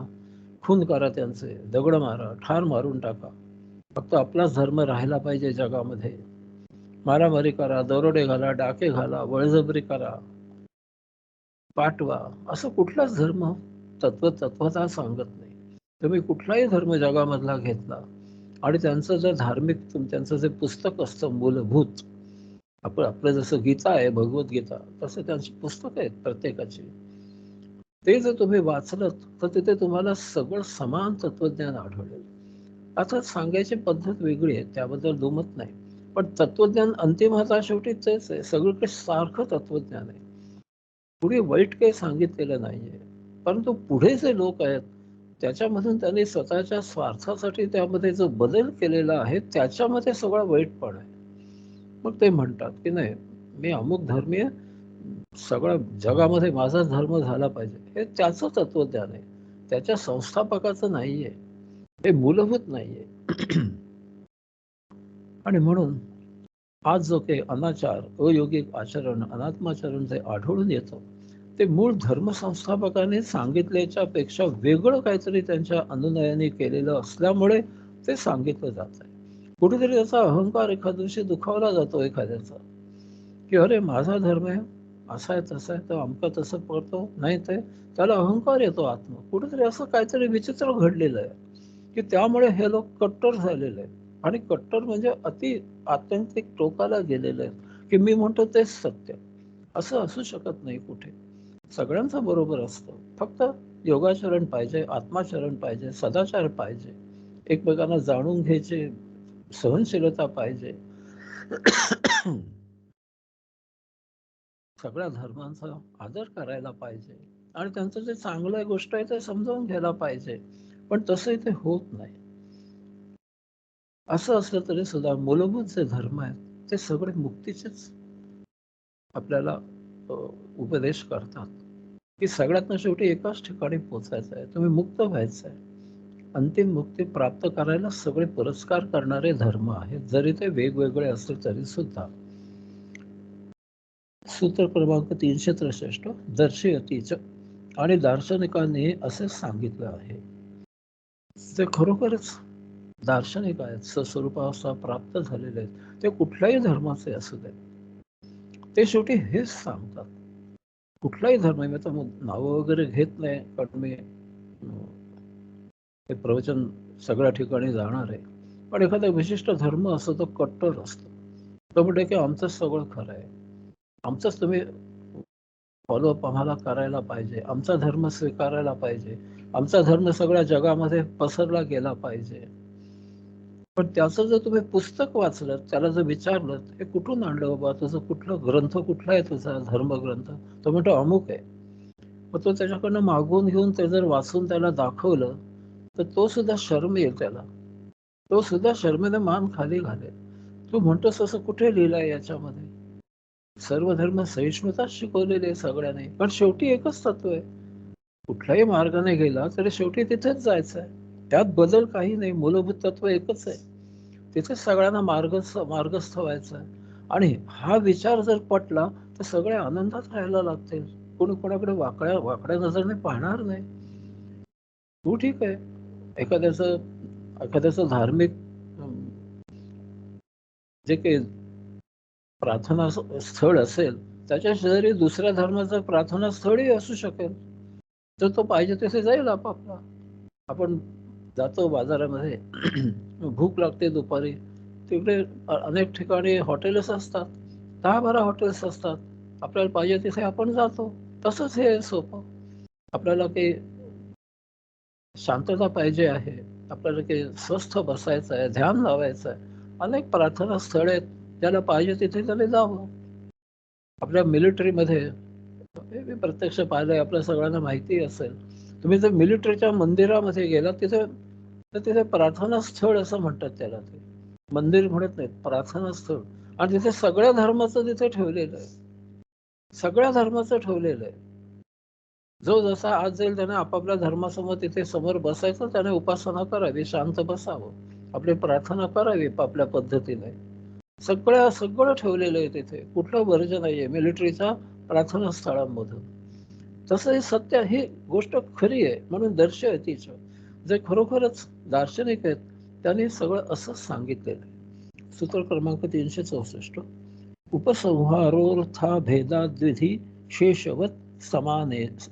खून करा, त्यांचे दगड मारा, ठार मारून टाका, फक्त आपलाच धर्म राहिला पाहिजे जगामध्ये. मारामारी करा, दरोडे घाला, डाके घाला, बळजबरी करा, पाठवा, असं कुठलाच धर्म तत्वता सांगत नाही. तुम्ही कुठलाही धर्म जगामधला घेतला आणि त्यांचं जर त्यांचं जे पुस्तक असतं मूलभूत, आपलं जसं गीता आहे, भगवद्गीता, तसं त्यांची पुस्तकं आहेत प्रत्येकाची. ते जर तुम्ही वाचलत तर तिथे तुम्हाला सगळं समान तत्वज्ञान आढळेल. आता सांगायची पद्धत वेगळी आहे, त्याबद्दल दुमत नाही, पण तत्वज्ञान अंतिमता शेवटी तेच आहे, सगळीकडे सारखं तत्वज्ञान आहे. पुढे वाईट काही सांगितलेलं नाहीये. परंतु पुढे जे लोक आहेत, त्याच्यामधून त्यांनी स्वतःच्या स्वार्थासाठी त्यामध्ये जो बदल केलेला आहे, त्याच्यामध्ये सगळा वाईटपणा आहे. मग ते म्हणतात की नाही, मी अमुक धर्मीय, सगळ्या जगामध्ये माझाच धर्म झाला पाहिजे. हे त्याचं तत्वज्ञान आहे, त्याच्या संस्थापकाचं नाहीये, हे मूलभूत नाहीये. आणि म्हणून आज जो काही अनाचार, अयोगिक आचरण, अनात्माचरण जे आढळून येतं, ते मूळ धर्मसंस्थापकाने सांगितल्याच्या पेक्षा वेगळं काहीतरी त्यांच्या अनुनयाने केलेलं असल्यामुळे ते सांगितलं जात आहे. कुठेतरी त्याचा अहंकार एखाद्या दिवशी दुखावला जातो एखाद्याचा, की अरे माझा धर्म आहे, असा आहे तसा आहे, तर अमका तसं पडतो नाही, ते त्याला अहंकार येतो आत्म. कुठेतरी असं काहीतरी विचित्र घडलेलं आहे की त्यामुळे हे लोक कट्टर झालेले आहेत, आणि कट्टर म्हणजे आत्यंतिक टोकाला गेलेले आहेत, की मी म्हणतो तेच सत्य. असं असू शकत नाही कुठे. सगळ्यांचं बरोबर असतं, फक्त योगाचरण पाहिजे, आत्माचरण पाहिजे, सदाचार पाहिजे, एकमेकांना जाणून घ्यायचे सहनशीलता पाहिजे. सगळ्या धर्मांचा आदर करायला पाहिजे आणि त्यांचं जे चांगलं गोष्ट आहे ते समजावून घ्यायला पाहिजे. पण तसंही ते होत नाही. असं असलं तरी सुद्धा मूलभूत जे धर्म आहेत ते सगळे मुक्तीचेच आपल्याला उपदेश करतात, की सगळ्यातनं शेवटी एकाच ठिकाणी पोचायचं आहे, तुम्ही मुक्त व्हायचं आहे. अंतिम मुक्ती प्राप्त करायला सगळे पुरस्कार करणारे धर्म आहेत, जरी ते वेगवेगळे असले तरी सुद्धा. सूत्र क्रमांक 363, दर्शयतीच, आणि दार्शनिकांनी असे सांगितलं आहे. ते खरोखरच दार्शनिक आहेत, स्वस्वरूपावस्था प्राप्त झालेले आहेत, ते कुठल्याही धर्माचे असू दे, ते शेवटी हेच सांगतात. कुठलाही धर्म, मी आता नावं वगैरे घेत नाही, कारण मी हे प्रवचन सगळ्या ठिकाणी जाणार आहे. पण एखादा विशिष्ट धर्म असतो तो कट्टर असतो, तो म्हणतो की आमचंच सगळं खरं आहे, आमचंच तुम्ही फॉलोअप आम्हाला करायला पाहिजे, आमचा धर्म स्वीकारायला पाहिजे, आमचा धर्म सगळ्या जगामध्ये पसरला गेला पाहिजे. पण त्याचं जर तुम्ही पुस्तक वाचलं, त्याला जर विचारलं, हे कुठून आणलं बाबा, तुझं कुठलं ग्रंथ कुठला आहे, तुझा धर्मग्रंथ, तो म्हणतो अमुक आहे. मग तो त्याच्याकडनं मागवून घेऊन ते जर वाचून त्याला दाखवलं, तर तो सुद्धा शर्म येईल त्याला, तो सुद्धा शर्मेने मान खाली घालेल. तू म्हणतोस असं कुठे लिहिलंय याच्यामध्ये? सर्व धर्म सहिष्णुता शिकवलेली आहे सगळ्यांनी, पण शेवटी एकच तत्व आहे. कुठल्याही मार्गाने गेला तरी शेवटी तिथेच जायचं आहे, त्यात बदल काही नाही, मूलभूत तत्व एकच आहे, तिथेच सगळ्यांना मार्गस्थ व्हायचं आहे. आणि हा विचार जर पटला तर सगळे आनंदात राहायला लागतील, कोणी कोणाकडे वाकड्या वाकड्या नजरेने पाहणार नाही. तू ठीक आहे, एखाद्याचं एखाद्याचं धार्मिक अं, जे काही प्रार्थना स्थळ असेल, त्याच्या शेजारी दुसऱ्या धर्माचं प्रार्थना स्थळही असू शकेल, तर तो पाहिजे तसे जाईल आपापला. आपण जातो बाजारामध्ये, भूक लागते दुपारी, तिकडे अनेक ठिकाणी हॉटेल्स असतात, 10-12 हॉटेल्स असतात, आपल्याला पाहिजे तिथे आपण जातो. तसंच हे सोपं. आपल्याला काही शांतता पाहिजे आहे, आपल्याला काही स्वस्थ बसायचं आहे, ध्यान लावायचं आहे, अनेक प्रार्थना स्थळ आहेत, ज्याला पाहिजे तिथे त्याने जावं. आपल्या मिलिटरीमध्ये हे मी प्रत्यक्ष पाहिलंय, आपल्या सगळ्यांना माहिती असेल. तुम्ही जर मिलिटरीच्या मंदिरामध्ये गेलात तिथे, तर तिथे प्रार्थना स्थळ असं म्हणतात त्याला, ते मंदिर म्हणत नाहीत, प्रार्थना स्थळ. आणि तिथे सगळ्या धर्माचं तिथे ठेवलेलं आहे, सगळ्या धर्माचं ठेवलेलं आहे. जो जसा आज जाईल त्याने आपापल्या धर्मासमोर तिथे समोर बसायचं, त्याने उपासना करावी, शांत बसावं, आपली प्रार्थना करावी आपल्या पद्धतीने. सगळं ठेवलेलं आहे तिथे, कुठलं वर्ज नाहीये मिलिटरीचा प्रार्थना स्थळांमधून. तसं हे सत्य, ही गोष्ट खरी आहे म्हणून दर्श आहे तिचं. जे खरोखरच दार्शनिक आहेत त्यांनी सगळं असंच सांगितलेलं आहे. सूत्र क्रमांक 364, उपसंहारोर्था भेदाद्विधी शेषवत समानेच.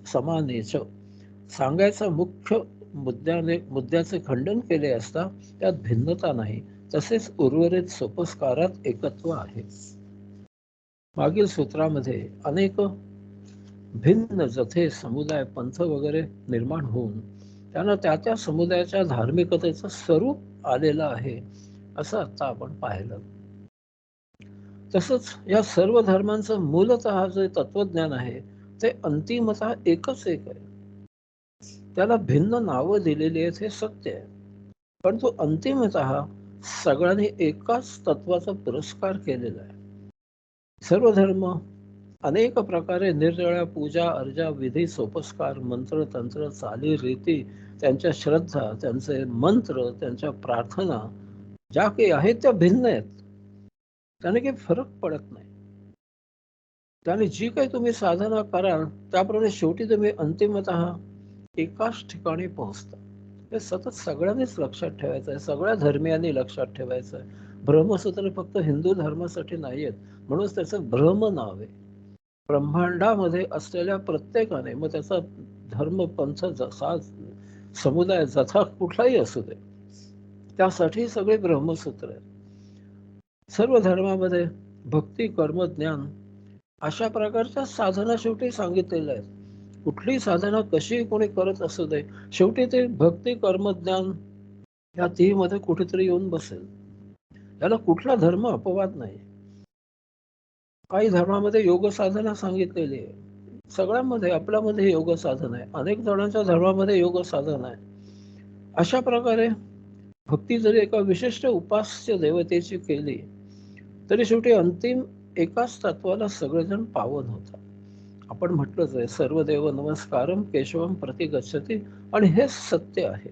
सांगायचा मुख्य मुद्द्याचे खंडन केले असता त्यात भिन्नता नाही, तसेच उर्वरित सोपस्कारात एकत्व आहे. मागील सूत्रामध्ये अनेक भिन्न जथे समुदाय पंथ वगैरे निर्माण होऊन त्यांना त्या समुदायाच्या धार्मिकतेचं स्वरूप आलेलं आहे असं आता आपण पाहिलं. तसंच या सर्व धर्मांचं मूलतः जे तत्वज्ञान आहे ते अंतिमतः एकच एक आहे. त्याला भिन्न नावं दिलेली आहेत हे सत्य आहे, परंतु अंतिमतः सगळ्यांनी एकाच तत्वाचा पुरस्कार केलेला आहे. सर्व धर्म अनेक प्रकारे निरनिराळ्या पूजा अर्चा विधी सोपस्कार मंत्र तंत्र चाली रीती त्यांच्या श्रद्धा त्यांचे मंत्र त्यांच्या प्रार्थना ज्या काही आहेत त्या भिन्न आहेत. त्याने काही फरक पडत नाही. त्याने जी काही तुम्ही साधना कराल त्याप्रमाणे शेवटी तुम्ही अंतिमतः एकाच ठिकाणी पोहोचता. हे सतत सगळ्यांनीच लक्षात ठेवायचं आहे, सगळ्या धर्मियांनी लक्षात ठेवायचं आहे. ब्रह्मसूत्र फक्त हिंदू धर्मासाठी नाही आहेत म्हणून त्याचं ब्रह्म नाव आहे. ब्रह्मांडामध्ये असलेल्या प्रत्येकाने, मग त्याचा धर्म पंथ जसा समुदाय जथा कुठलाही असू दे, त्यासाठी सगळे ब्रह्मसूत्र आहेत. सर्व धर्मामध्ये भक्ती कर्म ज्ञान अशा प्रकारच्या साधना शेवटी सांगितलेल्या आहेत. कुठलीही साधना कशी कोणी करत असू दे, शेवटी ते भक्ती कर्म ज्ञान या तीमध्ये कुठेतरी येऊन बसेल. याला कुठला धर्म अपवाद नाही. काही धर्मामध्ये योग साधना सांगितलेली आहे, सगळ्यांमध्ये आपल्यामध्ये योग साधना आहे, अनेक जणांच्या धर्मामध्ये योग साधना आहे. अशा प्रकारे भक्ती जरी एका विशिष्ट उपास्य देवतेची केली तरी शेवटी अंतिम एकाच तत्वाला सगळेजण पावन होतात. आपण म्हटलंच आहे, सर्व देव नमस्कारम केशवम प्रति गच्छति, आणि हे सत्य आहे.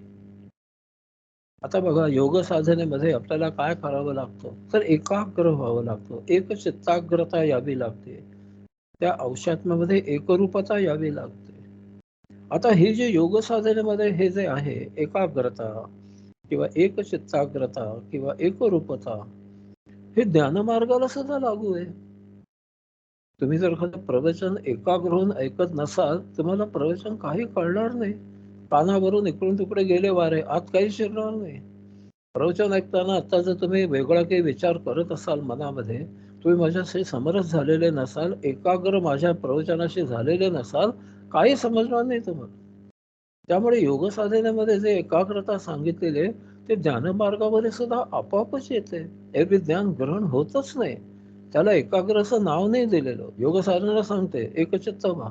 आता बघा, योग साधनेमध्ये आपल्याला काय करावं लागतं तर एकाग्र व्हावं लागतं, एक चित्ताग्रता यावी लागते, त्या अवशात्म्यामध्ये एकरूपता यावी लागते. आता हे जे योग साधनेमध्ये हे जे आहे एकाग्रता किंवा एक चित्ताग्रता किंवा एकरूपता, हे ज्ञानमार्गाला सुद्धा लागू आहे. तुम्ही जर एखादं प्रवचन एकाग्र होऊन ऐकत नसाल, तुम्हाला प्रवचन काही कळणार नाही. कानावरून इकडून तिकडे गेले वारे, आत काही शिरणार नाही. प्रवचन ऐकताना आता जर तुम्ही वेगळा काही विचार करत असाल मनामध्ये, तुम्ही माझ्याशी समरस झालेले नसाल, एकाग्र माझ्या प्रवचनाशी झालेले नसाल, काही समजणार नाही तुम्हाला. त्यामुळे योग साधनेमध्ये जे एकाग्रता सांगितलेले ते ज्ञानमार्गामध्ये सुद्धा आपोआपच येते. एरवी ज्ञान ग्रहण होतच नाही, त्याला एकाग्र असं नाव नाही दिलेलं. योग साधना सांगते एकचित्त व्हा,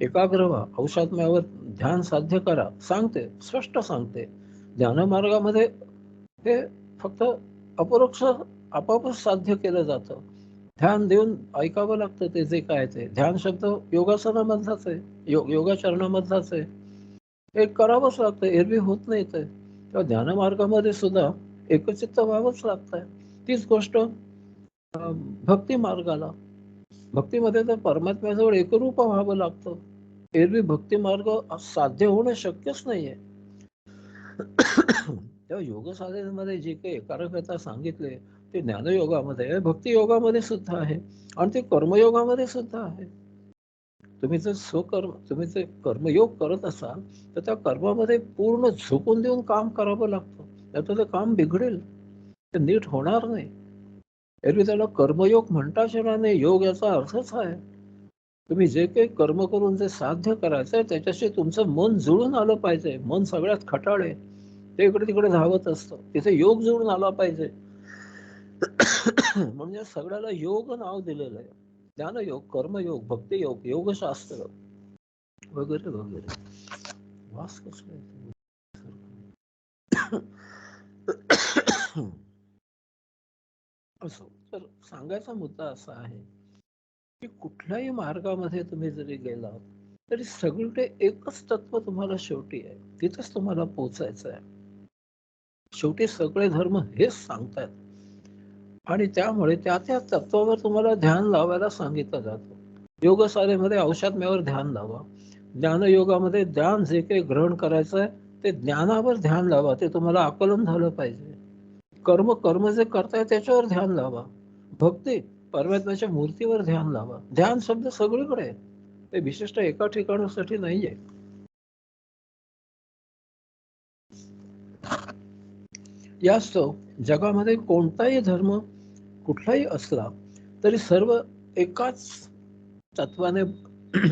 एकाग्र व्हा, अवशात्म्यावर ध्यान साध्य करा, सांगते, स्पष्ट सांगते. ज्ञानमार्गामध्ये हे फक्त अपरोक्ष आपोआपच साध्य केलं जातं. ध्यान देऊन ऐकावं लागतं ते जे काय ते. ध्यान शब्द योगासनामधलाच आहे, योगाचरणामधलाच आहे. हे करावंच लागतं, एरवी होत नाही ते. तेव्हा ज्ञानमार्गामध्ये सुद्धा एकचित्त व्हावंच लागतंय. तीच गोष्ट भक्ती मार्गाला, भक्तीमध्ये तर परमात्म्याजवळ एकरूप व्हावं लागतं. एरवी भक्ती मार्ग साध्य होणं शक्यच नाहीये. तेव्हा योग साधनेमध्ये जे काही एकाग्रता सांगितले ते ज्ञानयोगामध्ये, भक्ती योगामध्ये सुद्धा आहे आणि ते कर्मयोगामध्ये सुद्धा आहे. तुम्ही जर कर्मयोग करत असाल तर त्या कर्मामध्ये पूर्ण झोकून देऊन काम करावं लागतं, त्याचं ते काम बिघडेल, ते नीट होणार नाही. एरवी त्याला कर्मयोग म्हणताच येणार नाही. योग याचा अर्थच आहे तुम्ही जे काही कर्म करून जे साध्य करायचंय त्याच्याशी तुमचं मन जुळून आलं पाहिजे. मन सगळ्यात खटाळ आहे, ते इकडे तिकडे धावत असतं, तिथे योग जुळून आला पाहिजे. म्हणजे सगळ्याला योग नाव दिलेलं आहे. ज्ञानयोग, कर्मयोग, भक्तियोग, योगशास्त्र वगैरे वगैरे. वास कसला येतो? असो, तर सांगायचा मुद्दा असा आहे की कुठल्याही मार्गामध्ये तुम्ही जरी गेलात तरी सगळीकडे एकच तत्व तुम्हाला शेवटी आहे, तिथेच तुम्हाला पोहोचायचं आहे. शेवटी सगळे धर्म हेच सांगतात, आणि त्यामुळे त्या त्या तत्वावर तुम्हाला ध्यान लावायला सांगितलं जातं. योगशाळेमध्ये औषधमेवर ध्यान लावा. ज्ञानयोगामध्ये ध्यान जे काही ग्रहण करायचं आहे ते ज्ञानावर ध्यान लावा. ते तुम्हाला आकलन झालं पाहिजे. कर्म जे करताय त्याच्यावर ध्यान लावा. भक्ती परमात्म्याच्या मूर्तीवर ध्यान लावा. ध्यान शब्द सगळीकडे आहे. ते विशिष्ट एका ठिकाणासाठी नाहीये. यास्तव जगामध्ये कोणताही धर्म कुठलाही असला तरी सर्व एकाच तत्वाने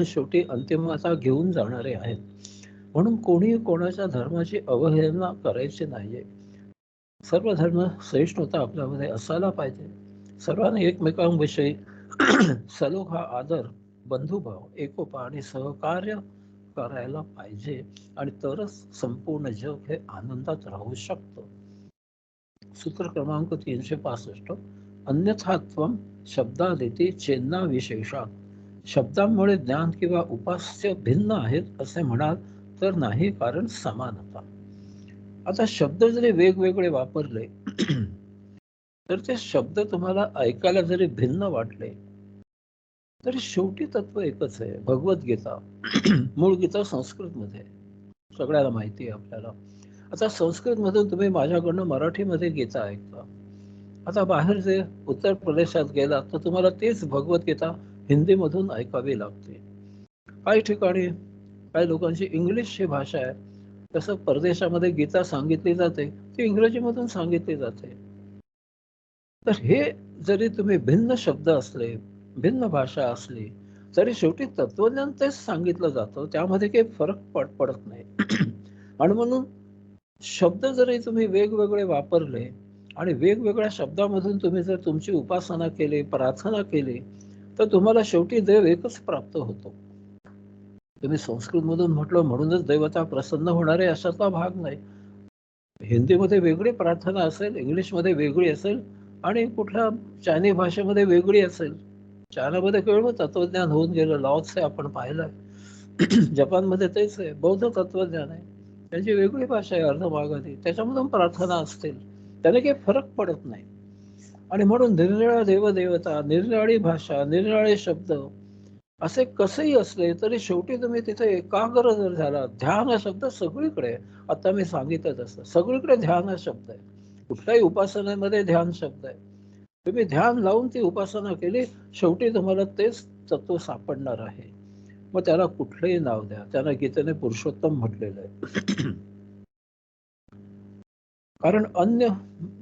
शेवटी अंतिमता घेऊन जाणारे आहेत. म्हणून कोणीही कोणाच्या धर्माची अवहेलना करायची नाहीये. सर्व धर्म सहिष्णुता आपल्यामध्ये असायला पाहिजे. सर्वांनी एकमेकांविषयी सलोख हा आदर, बंधुभाव, एकोपा आणि सहकार्य करायला पाहिजे आणि तरच संपूर्ण जग हे आनंदात राहू शकतं. सूत्र क्रमांक 365. अन्यथात्वम शब्दादिती चेन्ना विशेषात. शब्दांमुळे ज्ञान किंवा उपास्य भिन्न आहेत असे म्हणाल तर नाही, कारण समानता. आता शब्द जरी वेगवेगळे वापरले तर ते शब्द तुम्हाला ऐकायला जरी भिन्न वाटले तरी शेवटी तत्व एकच आहे. भगवद्गीता मूळ गीता संस्कृतमध्ये, सगळ्याला माहिती आहे आपल्याला. आता संस्कृत मधून तुम्ही माझ्याकडनं मराठीमध्ये गीता ऐकता. आता बाहेर जे उत्तर प्रदेशात गेलात तर तुम्हाला तेच भगवद्गीता हिंदी मधून ऐकावी लागते. काही ठिकाणी काही लोकांची इंग्लिश ही भाषा आहे, तसं परदेशामध्ये गीता सांगितली जाते ती इंग्रजीमधून सांगितली जाते. तर हे जरी तुम्ही भिन्न शब्द असले, भिन्न भाषा असली तरी शेवटी तत्वज्ञान तेच सांगितलं जातं. त्यामध्ये काही फरक पडत नाही. आणि म्हणून शब्द जरी तुम्ही वेगवेगळे वापरले आणि वेगवेगळ्या शब्दामधून तुम्ही जर तुमची उपासना केली, प्रार्थना केली तर तुम्हाला शेवटी देव एकच प्राप्त होतो. तुम्ही संस्कृत मधून म्हटलं म्हणूनच देवता प्रसन्न होणार आहे अशातला भाग नाही. हिंदीमध्ये वेगळी प्रार्थना असेल, इंग्लिशमध्ये वेगळी असेल आणि कुठल्या चायनी भाषेमध्ये वेगळी असेल. चायनामध्ये केवळ तत्वज्ञान होऊन गेलं, लाओत्से आपण पाहिलंय. जपानमध्ये तेच आहे, बौद्ध तत्वज्ञान आहे. त्यांची वेगळी भाषा आहे अर्धमागधी, त्याच्यामधून प्रार्थना असतील. त्याने काही फरक पडत नाही. आणि म्हणून निरनिळ्या देवदेवता, निरनिराळी भाषा, निरनिराळे शब्द असे कसेही असले तरी शेवटी तुम्ही तिथे एकाग्र जर झाला, ध्यान हा शब्द सगळीकडे आहे. आता मी सांगितलं तसं सगळीकडे ध्यान हा शब्द आहे. कुठल्याही उपासनेमध्ये ध्यान शब्द आहे. तुम्ही ध्यान लावून ती उपासना केली, शेवटी तुम्हाला तेच तत्व सापडणार आहे. मग त्याला कुठलंही नाव द्या. त्याला गीतेने पुरुषोत्तम म्हटलेलं आहे. कारण अन्य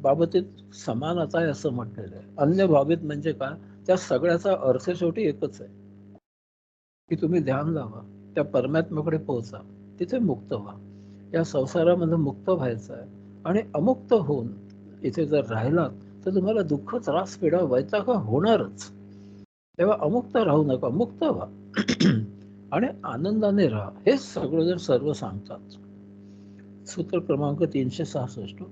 बाबतीत समानता आहे असं म्हटलेलं आहे. अन्य बाबतीत म्हणजे काय, त्या सगळ्याचा अर्थ शेवटी एकच आहे की तुम्ही ध्यान लावा, त्या परमात्म्याकडे पोहोचा, तिथे मुक्त व्हा. या संसारामध्ये मुक्त व्हायचं आहे आणि अमुक्त होऊन इथे जर राहिलात तर तुम्हाला दुःख, त्रास, पीडा, वैताग होणारच. तेव्हा अमुक्त राहू नका, मुक्त व्हा. आणि आनंदाने राहा, हेच सगळं सर्व सांगतात. सूत्र क्रमांक 366.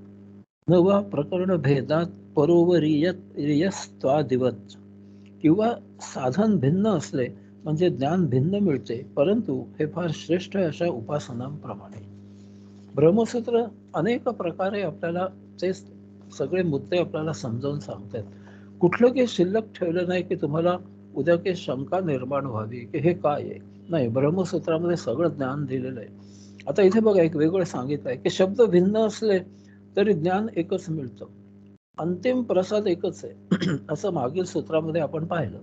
नवा प्रकरण भेदात परोवरीयस्त्वादिवत. किंवा साधन भिन्न असले म्हणजे ज्ञान भिन्न मिळते, परंतु हे फार श्रेष्ठ अशा उपासनांप्रमाणे. ब्रह्मसूत्र अनेक प्रकारे आपल्याला ते सगळे मुद्दे आपल्याला समजावून सांगतात. कुठलं काही शिल्लक ठेवलं नाही की तुम्हाला उद्या काही शंका निर्माण व्हावी की हे काय आहे. नाही, ब्रह्मसूत्रामध्ये सगळं ज्ञान दिलेलं आहे. आता इथे बघा एक वेगळं सांगितलं आहे की शब्द भिन्न असले तरी ज्ञान एकच मिळतं, अंतिम प्रसाद एकच आहे. असं मागील सूत्रामध्ये आपण पाहिलं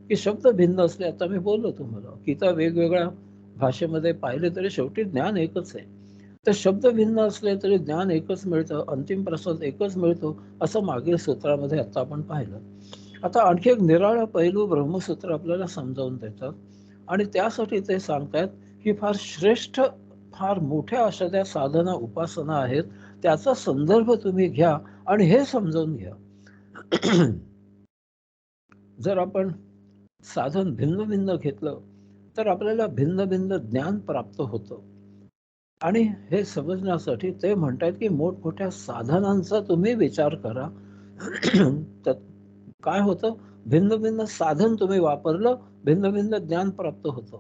की शब्द भिन्न असले, आता मी बोललो तुम्हाला गीता वेगवेगळ्या भाषेमध्ये पाहिले तरी शेवटी ज्ञान एकच आहे. तर शब्द भिन्न असले तरी ज्ञान एकच मिळतं, अंतिम प्रसाद एकच मिळतो, असं मागील सूत्रामध्ये आता आपण पाहिलं. आता आणखी एक निराळा पैलू ब्रह्मसूत्र आपल्याला समजावून देतात आणि त्यासाठी ते सांगतात की फार श्रेष्ठ, फार मोठ्या अशा त्या साधना उपासना आहेत, त्याचा संदर्भ तुम्ही घ्या आणि हे समजावून घ्या. जर आपण साधन भिन्न भिन्न घेतलं तर आपल्याला भिन्न भिन्न ज्ञान प्राप्त होतं. आणि हे समजण्यासाठी ते म्हणतात की मोठमोठ्या साधनांचा तुम्ही विचार करा. तर काय होतं, भिन्न भिन्न साधन तुम्ही वापरलं, भिन्न भिन्न ज्ञान प्राप्त होतं.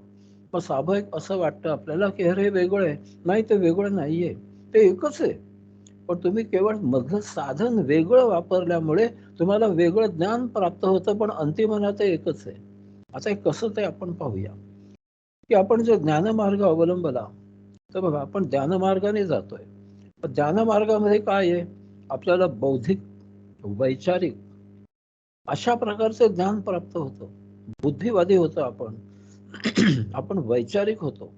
मग स्वाभाविक असं वाटतं आपल्याला की अरे वेगळं आहे. नाही, ते वेगळं नाहीये, ते एकच आहे. पण तुम्ही केवळ मधलं साधन वेगळं वापरल्यामुळे तुम्हाला वेगळं ज्ञान प्राप्त होतं, पण अंतिमना ते एकच आहे. आता हे कसं ते आपण पाहूया, की आपण जो ज्ञानमार्ग अवलंबला, तर बघा आपण ज्ञानमार्गाने जातोय. पण ज्ञानमार्गामध्ये काय आहे? आपल्याला बौद्धिक, वैचारिक अशा प्रकारचं ज्ञान प्राप्त होतं. बुद्धिवादी होतो आपण. आपण वैचारिक होतो.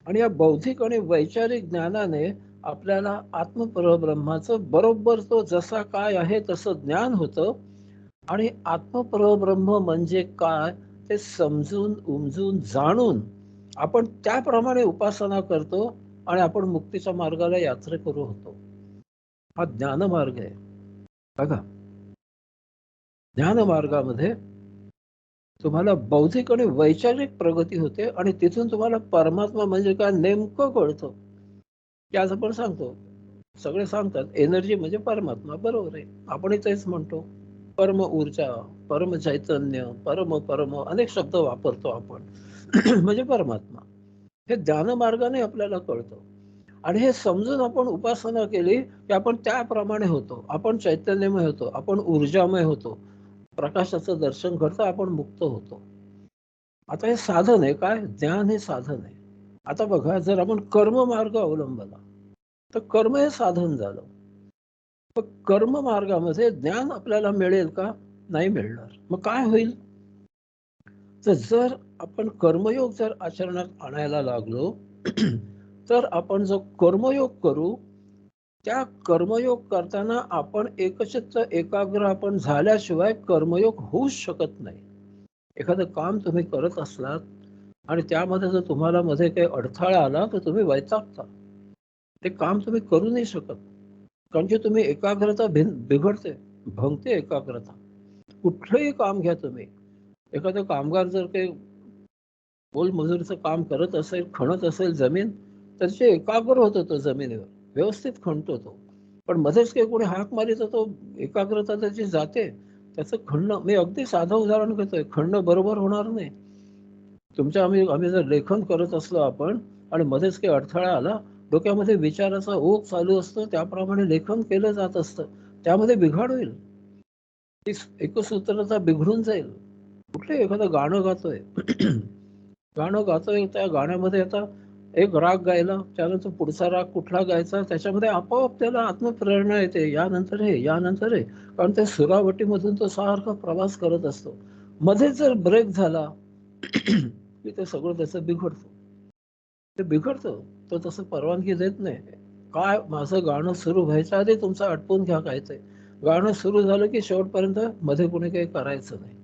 आणि या बौद्धिक आणि वैचारिक ज्ञानाने आपल्याला आत्मपरब्रह्माचं बरोबर तो जसा काय आहे तसं ज्ञान होतं. आणि आत्मपरब्रह्म म्हणजे काय ते समजून उमजून जाणून आपण त्याप्रमाणे उपासना करतो आणि आपण मुक्तीच्या मार्गाला यात्रेकरू होतो. हा ज्ञानमार्ग आहे. बघा, ज्ञानमार्गामध्ये तुम्हाला बौद्धिक आणि वैचारिक प्रगती होते आणि तिथून तुम्हाला परमात्मा म्हणजे काय नेमकं कळतं. की आज आपण सांगतो, सगळे सांगतात एनर्जी म्हणजे परमात्मा, बरोबर आहे. आपणही तेच म्हणतो. परम ऊर्जा, परम चैतन्य, परम परम अनेक शब्द वापरतो आपण. म्हणजे परमात्मा. हे ज्ञानमार्गाने आपल्याला कळतं. आणि हे समजून आपण उपासना केली की आपण त्याप्रमाणे होतो. आपण चैतन्यमय होतो, आपण ऊर्जामय होतो. प्रकाशाचं दर्शन घडतं, आपण मुक्त होतो. आता हे साधन आहे काय? ज्ञान हे साधन आहे. आता बघा, जर आपण कर्म मार्ग अवलंबला, तर कर्म हे साधन झालं. पण कर्म मार्गामध्ये ज्ञान आपल्याला मिळेल का? नाही मिळणार. मग काय होईल? तर जर आपण कर्मयोग जर आचरणात आणायला लागलो, तर आपण जो कर्मयोग करू, त्या कर्मयोग करताना आपण एकचित्त एकाग्र आपण झाल्याशिवाय कर्मयोग होऊच शकत नाही. एखादं काम तुम्ही करत असलात आणि त्यामध्ये जर तुम्हाला मध्ये काही अडथळा आला, तर तुम्ही वैतागता. ते काम तुम्ही करू नाही शकत. कारण की तुम्ही एकाग्रता बिघडते, भंगते एकाग्रता. कुठलंही काम घ्या तुम्ही. एखादं कामगार जर काही मोलमजुरीचं काम करत असेल, खणत असेल जमीन, तर ते एकाग्र होतो तो जमिनीवर. व्यवस्थित खणतो तो. पण मध्येच काही कोणी हाक मारली तर तो एकाग्रता त्याची जाते. त्याचं खणणं, मी अगदी साधं उदाहरण घेतोय. खणणं बरोबर होणार नाही. आम्ही आम्ही जर लेखन करत असलो आपण आणि मध्येच काही अडथळा आला, डोक्यामध्ये विचाराचा ओघ चालू असतो, त्याप्रमाणे लेखन केलं जात असतं. त्यामध्ये बिघाड होईल. ती एकसूत्रता बिघडून जाईल. कुठलंही एखादं गाणं गातोय, गाणं गातोय, त्या गाण्यामध्ये आता एक राग गायला, त्यानंतर पुढचा राग कुठला गायचा, त्याच्यामध्ये आपोआप त्याला आत्मप्रेरणा येते. यानंतर हे, यानंतर हे. कारण ते सुरावटीमधून तो सारखा प्रवास करत असतो. मध्येच जर ब्रेक झाला, की ते सगळं त्याचं बिघडतं. ते बिघडतं. तो तसं परवानगी देत नाही. काय माझं गाणं सुरू व्हायच्या आधी तुमचं आटपून घ्या काय ते. गाणं सुरू झालं की शेवटपर्यंत मध्ये कोणी काही करायचं नाही.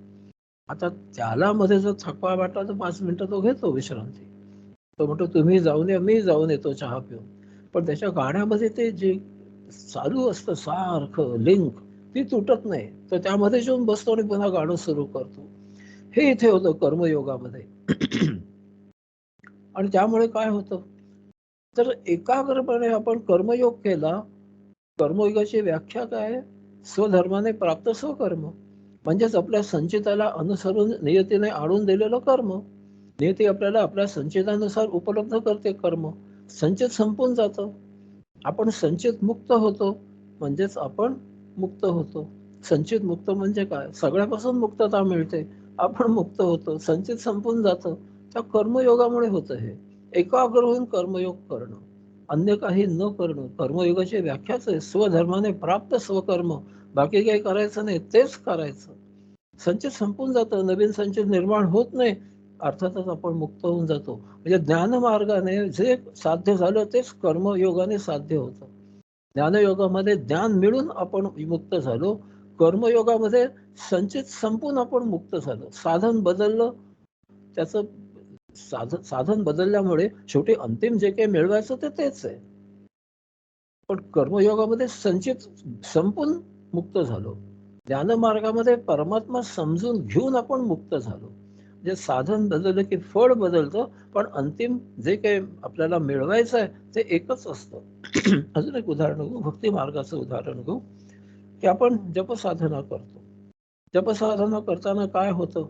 आता त्याला मध्ये जर थकवा वाटला तर 5 मिनिटं तो घेतो विश्रांती. तो म्हणतो तुम्ही जाऊन या, मी जाऊन येतो चहा पिऊन. पण त्याच्या गाण्यामध्ये ते जे चालू असतं सारखं लिंक, ती तुटत नाही. तर त्यामध्ये येऊन बसतो आणि पुन्हा गाणं सुरू करतो. हे इथे होतं कर्मयोगामध्ये. आणि त्यामुळे काय होतं? तर एकाग्रपणे आपण कर्मयोग केला. कर्मयोगाची व्याख्या काय आहे? स्वधर्माने प्राप्त स्वकर्म. म्हणजेच आपल्या संचिताला अनुसरून नियतीने आणून दिलेलं कर्म. नियती आपल्याला आपल्या संचितानुसार उपलब्ध करते कर्म. संचित संपून जातं. आपण संचित मुक्त होतो. म्हणजेच आपण मुक्त होतो. संचित मुक्त म्हणजे काय? सगळ्यापासून मुक्तता मिळते. आपण मुक्त होतो. संचित संपून जातं. त्या कर्मयोगामुळे होतं हे. एकाग्र होऊन कर्मयोग करणं. अन्य काही न करणं. कर्मयोगाची व्याख्याच आहे. स्वधर्माने प्राप्त स्वकर्म. बाकी काही करायचं नाही. तेच करायचं. संचित संपून जातं. नवीन संचित निर्माण होत नाही. अर्थातच आपण मुक्त होऊन जातो. म्हणजे ज्ञानमार्गाने जे साध्य झालं तेच कर्मयोगाने साध्य होतं. ज्ञानयोगामध्ये ज्ञान मिळून आपण विमुक्त झालो. कर्मयोगामध्ये संचित संपून आपण मुक्त झालो. साधन बदललं, त्याचं साधन बदलल्यामुळे शेवटी अंतिम जे काही मिळवायचं ते तेच आहे. पण कर्मयोगामध्ये संचित संपून मुक्त झालो. ज्ञानमार्गामध्ये परमात्मा समजून घेऊन आपण मुक्त झालो. म्हणजे साधन बदललं की फळ बदलतं, पण अंतिम जे काही आपल्याला मिळवायचं आहे ते एकच असतं. अजून एक उदाहरण घेऊ, भक्ती मार्गाचं उदाहरण घेऊ, की आपण जपसाधना करतो. जपसाधना करताना काय होतं?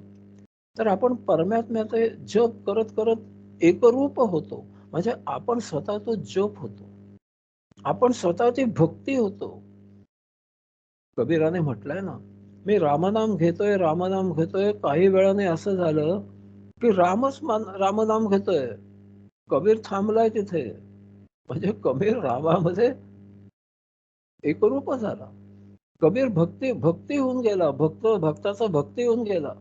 तर आपण परमात्म्याचे जप करत करत एकरूप होतो. म्हणजे आपण स्वतः तो जप होतो. आपण स्वतः ती भक्ती होतो. कबीराने म्हटलंय ना, मी रामनाम घेतोय, काही वेळाने असं झालं की रामनाम घेतोय. कबीर थांबलाय तिथे. म्हणजे कबीर रामामध्ये एकरूप झाला. कबीर भक्ती होऊन गेला. भक्ताचा भक्ती होऊन गेला.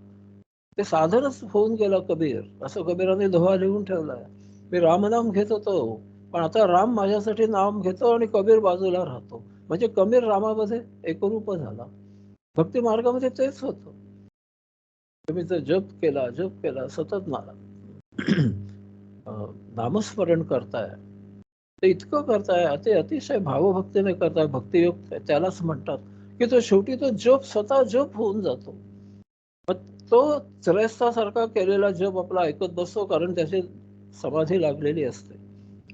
ते साधनच होऊन गेलं कबीर. असं कबीराने दोहा लिहून ठेवलाय. मी रामनाम घेत होतो, पण आता राम माझ्यासाठी नाम घेतो आणि कबीर बाजूला राहतो. म्हणजे कबीर रामामध्ये एकरूप झाला. भक्ती मार्गामध्ये तेच होतं. तुम्ही जर जप केला सतत नामस्मरण करताय, ते इतकं करताय, अतिशय भावभक्तीने करताय, भक्तियोग त्यालाच म्हणतात, की तो शेवटी तो जप स्वतः जप होऊन जातो. मग तो त्रयस्थासारखा केलेला जप आपला ऐकत बसतो, कारण त्याची समाधी लागलेली असते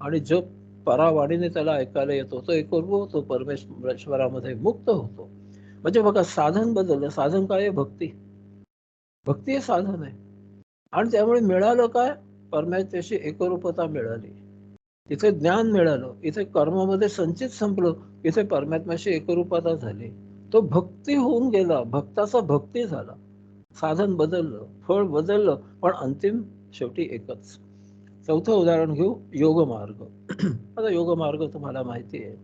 आणि जप परावाणीने त्याला ऐकायला येतो. तो एकरूप होतो, परमेश्वरामध्ये मुक्त होतो. म्हणजे बघा, साधन बदललं. साधन काय आहे? भक्ती. भक्ती हे साधन आहे. आणि त्यामुळे मिळालं काय? परमात्म्याशी एकरूपता मिळाली. इथे ज्ञान मिळालं, इथे कर्मामध्ये संचित संपलं, इथे परमात्म्याशी एकरूपता झाली. तो भक्ती होऊन गेला, भक्ताचा भक्ती झाला. साधन बदललं, फळ बदललं, पण अंतिम शेवटी एकच. चौथं उदाहरण घेऊ, योग मार्ग. आता योग मार्ग तुम्हाला माहिती आहे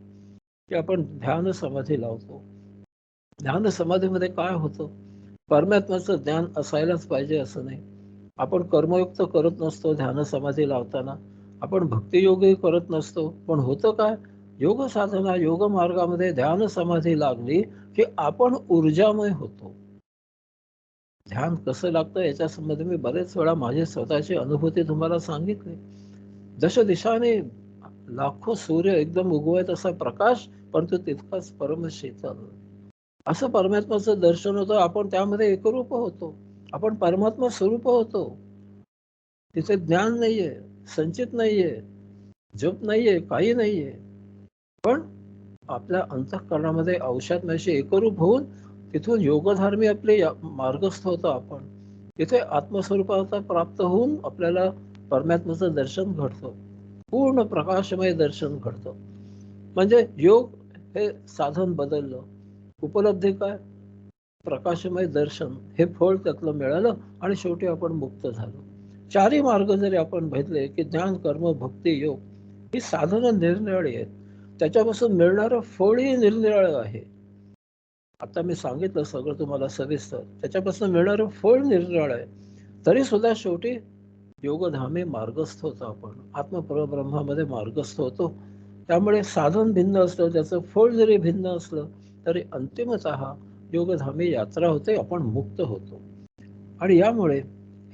की आपण ध्यान समाधी लावतो. ध्यान समाधीमध्ये काय होतं? परमात्म्याचं ज्ञान असायलाच पाहिजे असं नाही. आपण कर्मयुक्त करत नसतो ध्यान समाधी लावताना. आपण भक्तियोगही करत नसतो. पण होतं काय? योग साधना, योग मार्गामध्ये ध्यान समाधी लागली की आपण ऊर्जामय होतो. ध्यान कसं लागतं याच्या संबंधी मी बरेच वेळा माझी स्वतःची अनुभूती तुम्हाला सांगितली. दश दिशाने लाखो सूर्य एकदम उगवत असा प्रकाश, परंतु तितकाच परम शीतल. असं परमात्म्याचं दर्शन होतं. आपण त्यामध्ये एकरूप होतो. आपण परमात्मा स्वरूप होतो. तिथे ज्ञान नाहीये, संचित नाहीये, जप नाहीये, काही नाहीये. पण आपल्या अंतःकरणामध्ये औषधमेशी एकरूप होऊन तिथून योगधर्मी आपले मार्गस्थ होतो आपण. तिथे आत्मस्वरूपाचा प्राप्त होऊन आपल्याला परमात्म्याचं दर्शन घडतं. पूर्ण प्रकाशमय दर्शन घडतं. म्हणजे योग हे साधन बदललं. उपलब्धी काय? प्रकाशमय दर्शन हे फळ त्यातलं मिळालं आणि शेवटी आपण मुक्त झालो. चारही मार्ग जरी आपण भेटले की ज्ञान, कर्म, भक्ती, योग ही साधनं निरनिराळी आहेत. त्याच्यापासून मिळणारं फळही निरनिराळं आहे. आता मी सांगितलं सगळं तुम्हाला सविस्तर. त्याच्यापासून मिळणारं फळ निरनिराळं आहे. तरी सुद्धा शेवटी योगधामी मार्गस्थ होतो आपण. आत्मपरब्रह्मामध्ये मार्गस्थ होतो. त्यामुळे साधन भिन्न असलं, त्याचं फळ जरी भिन्न असलं, तरी अंतिमतः योगधामी यात्रा होते, आपण मुक्त होतो. आणि यामुळे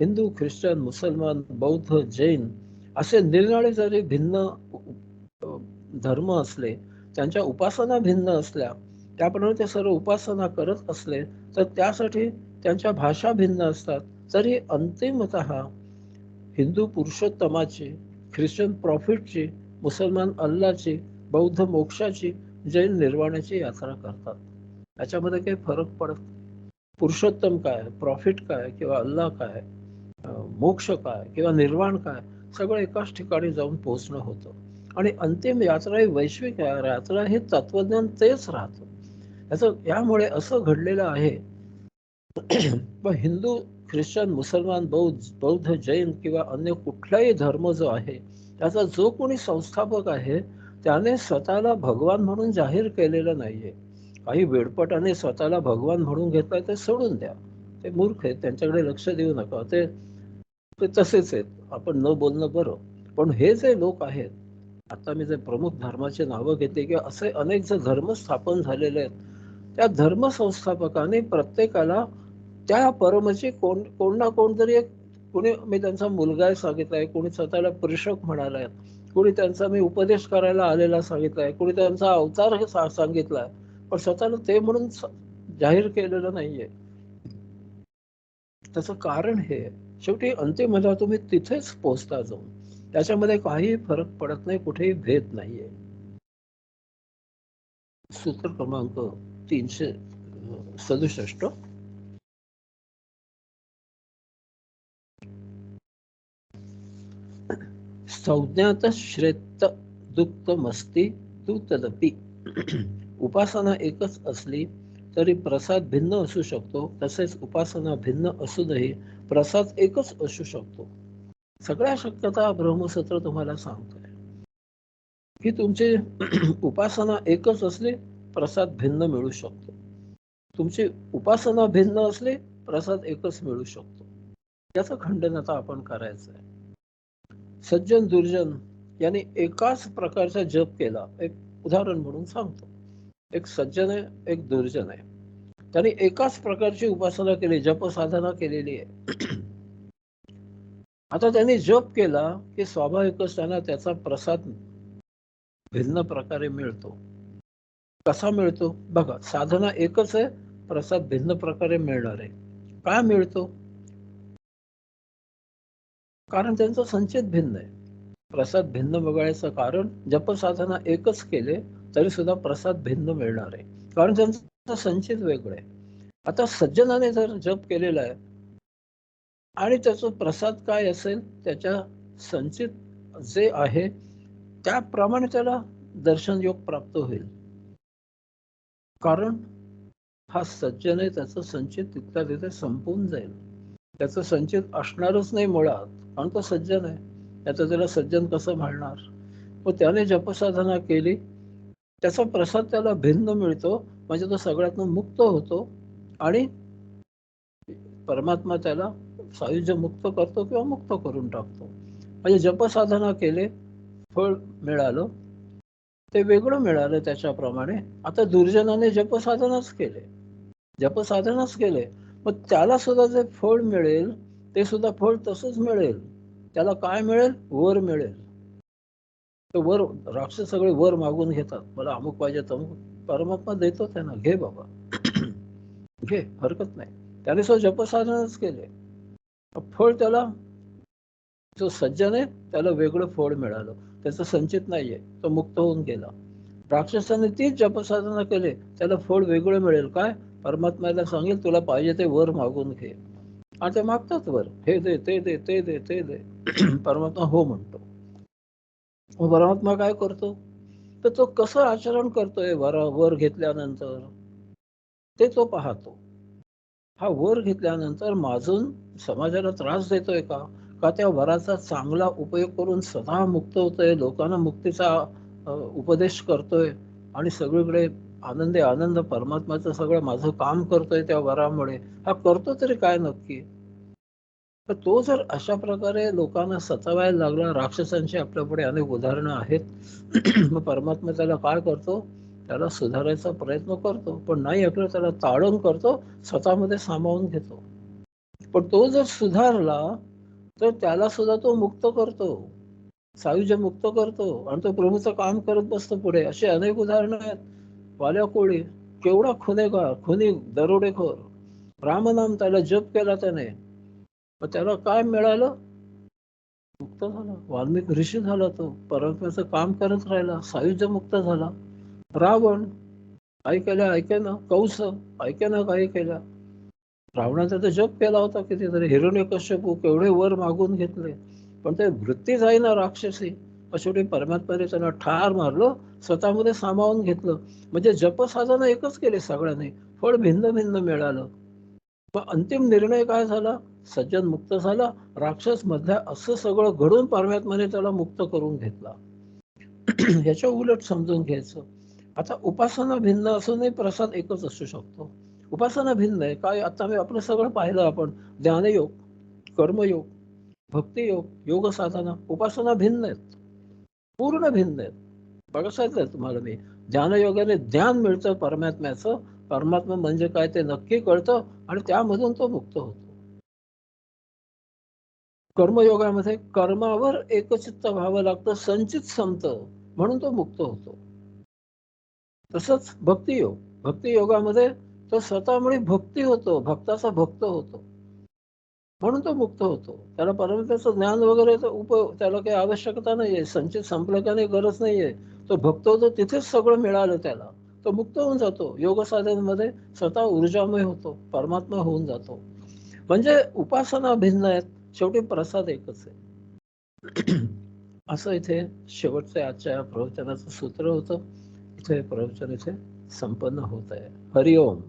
हिंदू, ख्रिश्चन, मुसलमान, बौद्ध, जैन असे निरनिराळे जरी भिन्न धर्म असले, त्यांच्या उपासना भिन्न असल्या, त्याप्रमाणे ते सर्व उपासना करत असले, तर त्यासाठी त्यांच्या भाषा भिन्न असतात. तरी अंतिमतः हिंदू पुरुषोत्तमाची, ख्रिश्चन प्रॉफिटची, मुसलमान अल्लाची, बौद्ध मोक्षाची, जैन निर्वाणाची यात्रा करतात. त्याच्यामध्ये काही फरक पडत. पुरुषोत्तम काय, प्रॉफिट काय, किंवा अल्लाह काय, मोक्ष काय किंवा निर्वाण काय, सगळं एकाच ठिकाणी जाऊन पोहोचणं होतं. आणि अंतिम यात्रा ही वैश्विक यात्रा, हे तत्वज्ञान तेच राहतं. यामुळे असं घडलेलं आहे. पण हिंदू, ख्रिश्चन, मुसलमान, बौद्ध, जैन किंवा अन्य कुठलाही धर्म जो आहे, त्याचा जो कोणी संस्थापक आहे, त्याने स्वतःला भगवान म्हणून जाहीर केलेलं नाहीये. काही वेडपटाने स्वतःला भगवान म्हणून घेतलाय, ते सोडून द्या. ते मूर्ख आहेत, त्यांच्याकडे लक्ष देऊ नका. ते ते तसेच आहेत. आपण न बोलणं बरं. पण हे जे लोक आहेत, आता मी जे प्रमुख धर्माचे नावं घेतली, की असे अनेक जे धर्म स्थापन झालेले आहेत, त्या धर्म संस्थापकांनी प्रत्येकाला त्या परमची कोण ना कोणतरी एक, कोणी मी त्यांचा मुलगा सांगितलाय, कोणी स्वतःला पुरुषक म्हणालाय, कोणी त्यांचा मी उपदेश करायला आलेला सांगितलाय, कोणी त्यांचा अवतार हे सांगितलाय, पण स्वतःला ते म्हणून जाहीर केलेलं नाहीये. त्याचं कारण हे आहे, शेवटी अंतिमतः तुम्ही तिथेच पोहोचता जाऊन. त्याच्यामध्ये काही फरक पडत नाही, कुठेही भेद नाहीये. सूत्र क्रमांक 367. संज्ञात श्रेत्त दुःखमस्ती तू तदपि. उपासना एकच असली तरी प्रसाद भिन्न असू शकतो, तसेच उपासना भिन्न असूनही प्रसाद एकच असू शकतो. सगळ्या शक्यता ब्रह्मसूत्र तुम्हाला सांगतोय की तुमची उपासना एकच असली, प्रसाद भिन्न मिळू शकतो. तुमची उपासना भिन्न असली, प्रसाद एकच मिळू शकतो. याचं खंडन आता आपण करायचं आहे. सज्जन दुर्जन यांनी एकाच प्रकारचा जप केला. एक उदाहरण म्हणून सांगतो. एक सज्जन आहे, एक दुर्जन आहे. त्यांनी एकाच प्रकारची उपासना केली, जप साधना केलेली आहे. आता त्यांनी जप केला की स्वाभाविकच त्यांना त्याचा प्रसाद भिन्न प्रकारे मिळतो. कसा मिळतो बघा, साधना एकच आहे, प्रसाद भिन्न प्रकारे मिळणार आहे. काय मिळतो? कारण त्यांचा संचित भिन्न आहे. प्रसाद भिन्न मिळायचं कारण जप साधना एकच केले तरी सुद्धा प्रसाद भिन्न मिळणार आहे, कारण त्यांचं संचित वेगळं आहे. आता सज्जनाने जर जप केलेला आहे आणि त्याचा प्रसाद काय असेल, त्याच्या संचित जे आहे त्याप्रमाणे त्याला दर्शन योग प्राप्त होईल. कारण हा सज्जन आहे, त्याचं संचित तिथल्या तिथे संपून जाईल. त्याचं संचित असणारच नाही मुळात, कारण तो सज्जन आहे. त्याचं त्याला सज्जन कसं म्हणणार? व त्याने जपसाधना केली, त्याचा प्रसाद त्याला भिन्न मिळतो, म्हणजे तो सगळ्यातून मुक्त होतो आणि परमात्मा त्याला सायुज्य मुक्त करतो किंवा मुक्त करून टाकतो. म्हणजे जपसाधना केले, फळ मिळालं, ते वेगळं मिळालं त्याच्याप्रमाणे. आता दुर्जनाने जपसाधनाच केले, मग त्याला सुद्धा जे फळ मिळेल ते सुद्धा फळ तसंच मिळेल. त्याला काय मिळेल? वर मिळेल. तर वर राक्षस सगळे वर मागून घेतात, मला अमुक पाहिजे तमुक. परमात्मा देतो त्यांना, घे बाबा घे, हरकत नाही. त्याने सुद्धा जपसाधनाच केले, फळ त्याला, जो सज्जन आहे त्याला वेगळं फळ मिळालं, त्याचं संचित नाहीये, तो मुक्त होऊन गेला. राक्षसाने तीच जपसाधना केले, त्याला फळ वेगळं मिळेल. काय? परमात्म्याला सांगेल तुला पाहिजे ते वर मागून घे, आणि ते मागतात वर, हे दे, ते दे, ते दे, ते दे. परमात्मा हो म्हणतो. मग परमात्मा काय करतो? तर तो कसं आचरण करतोय वर घेतल्यानंतर ते तो पाहतो. हा वर घेतल्यानंतर माजून समाजाला त्रास देतोय का, का त्या वराचा चांगला उपयोग करून सदा मुक्त होतोय, लोकांना मुक्तीचा उपदेश करतोय आणि सगळीकडे आनंदी आनंद परमात्म्याचं सगळं माझं काम करतोय त्या वरामुळे. हा करतो तरी काय नक्की? तर तो जर अशा प्रकारे लोकांना सतावायला लागला, राक्षसांची आपल्यापुढे अनेक उदाहरणं आहेत. मग परमात्मा त्याला काय करतो? त्याला सुधारायचा प्रयत्न करतो, पण नाही ऐकलं त्याला ताडण करतो, स्वतःमध्ये सामावून घेतो. पण तो जर सुधारला तर त्याला सुद्धा तो मुक्त करतो, सायुज्य मुक्त करतो, आणि तो प्रभूचं काम करत बसतो पुढे. अशी अनेक उदाहरणं आहेत. वाल्या कोळी केवढा खुनेगार, खुनी, दरोडेखोर, रामनाम त्याला जप केला त्याने, मग त्याला काय मिळालं? मुक्त झाला. वाल्मिक ऋषी झाला, तो परमात्म्याचं काम करत राहिला, सायुज्य मुक्त झाला. रावण ऐकेना, कंस ऐकेना, काही केल्या. रावणाचा तर जप केला होता कितीतरी, हिरण्यकश्यपू केवढे वर मागून घेतले, पण ते वृत्ती जाईना राक्षसी. शेवटी परमात्म्याने त्यांना ठार मारलं, स्वतःमध्ये सामावून घेतलं. म्हणजे जप साधना एकच केली सगळ्यांनी, फळ भिन्न भिन्न मिळालं. मग अंतिम निर्णय काय झाला? सज्जन मुक्त झाला, राक्षस मधल्या असं सगळं घडून परमात्म्याने त्याला मुक्त करून घेतला. ह्याच्या उलट समजून घ्यायचं. आता उपासना भिन्न असूनही प्रसाद एकच असू शकतो. उपासना भिन्न आहे काय? आता मी आपलं सगळं पाहिलं आपण, ज्ञानयोग, कर्मयोग, भक्तियोग, योग साधना, उपासना भिन्न आहेत, पूर्ण भिन्न आहेत. बघा सांगितलं तुम्हाला मी, ज्ञानयोगाने ज्ञान मिळतं परमात्म्याचं, परमात्मा म्हणजे काय ते नक्की कळतं आणि त्यामधून तो मुक्त होतो. कर्मयोगामध्ये कर्मावर एकचित्त व्हावं लागतं, संचित संपतं, म्हणून तो मुक्त होतो. तसंच भक्तियोगामध्ये तो स्वतःमुळे भक्ती होतो, भक्ताचा भक्त होतो, म्हणून तो मुक्त होतो. त्याला परमात्म्याचं ज्ञान वगैरे त्याला काही आवश्यकता नाहीये, संचित संपलं का नाही गरज नाहीये. तो भक्त होतो, तिथेच सगळं मिळालं त्याला, तो मुक्त होऊन जातो. योग साधनेमध्ये स्वतः ऊर्जामय होतो, परमात्मा होऊन जातो. म्हणजे उपासना भिन्न आहेत, शेवटी प्रसाद एकच आहे. असं इथे शेवटचं आजच्या प्रवचनाचं सूत्र होतं. इथे प्रवचन इथे संपन्न होत आहे. हरिओम.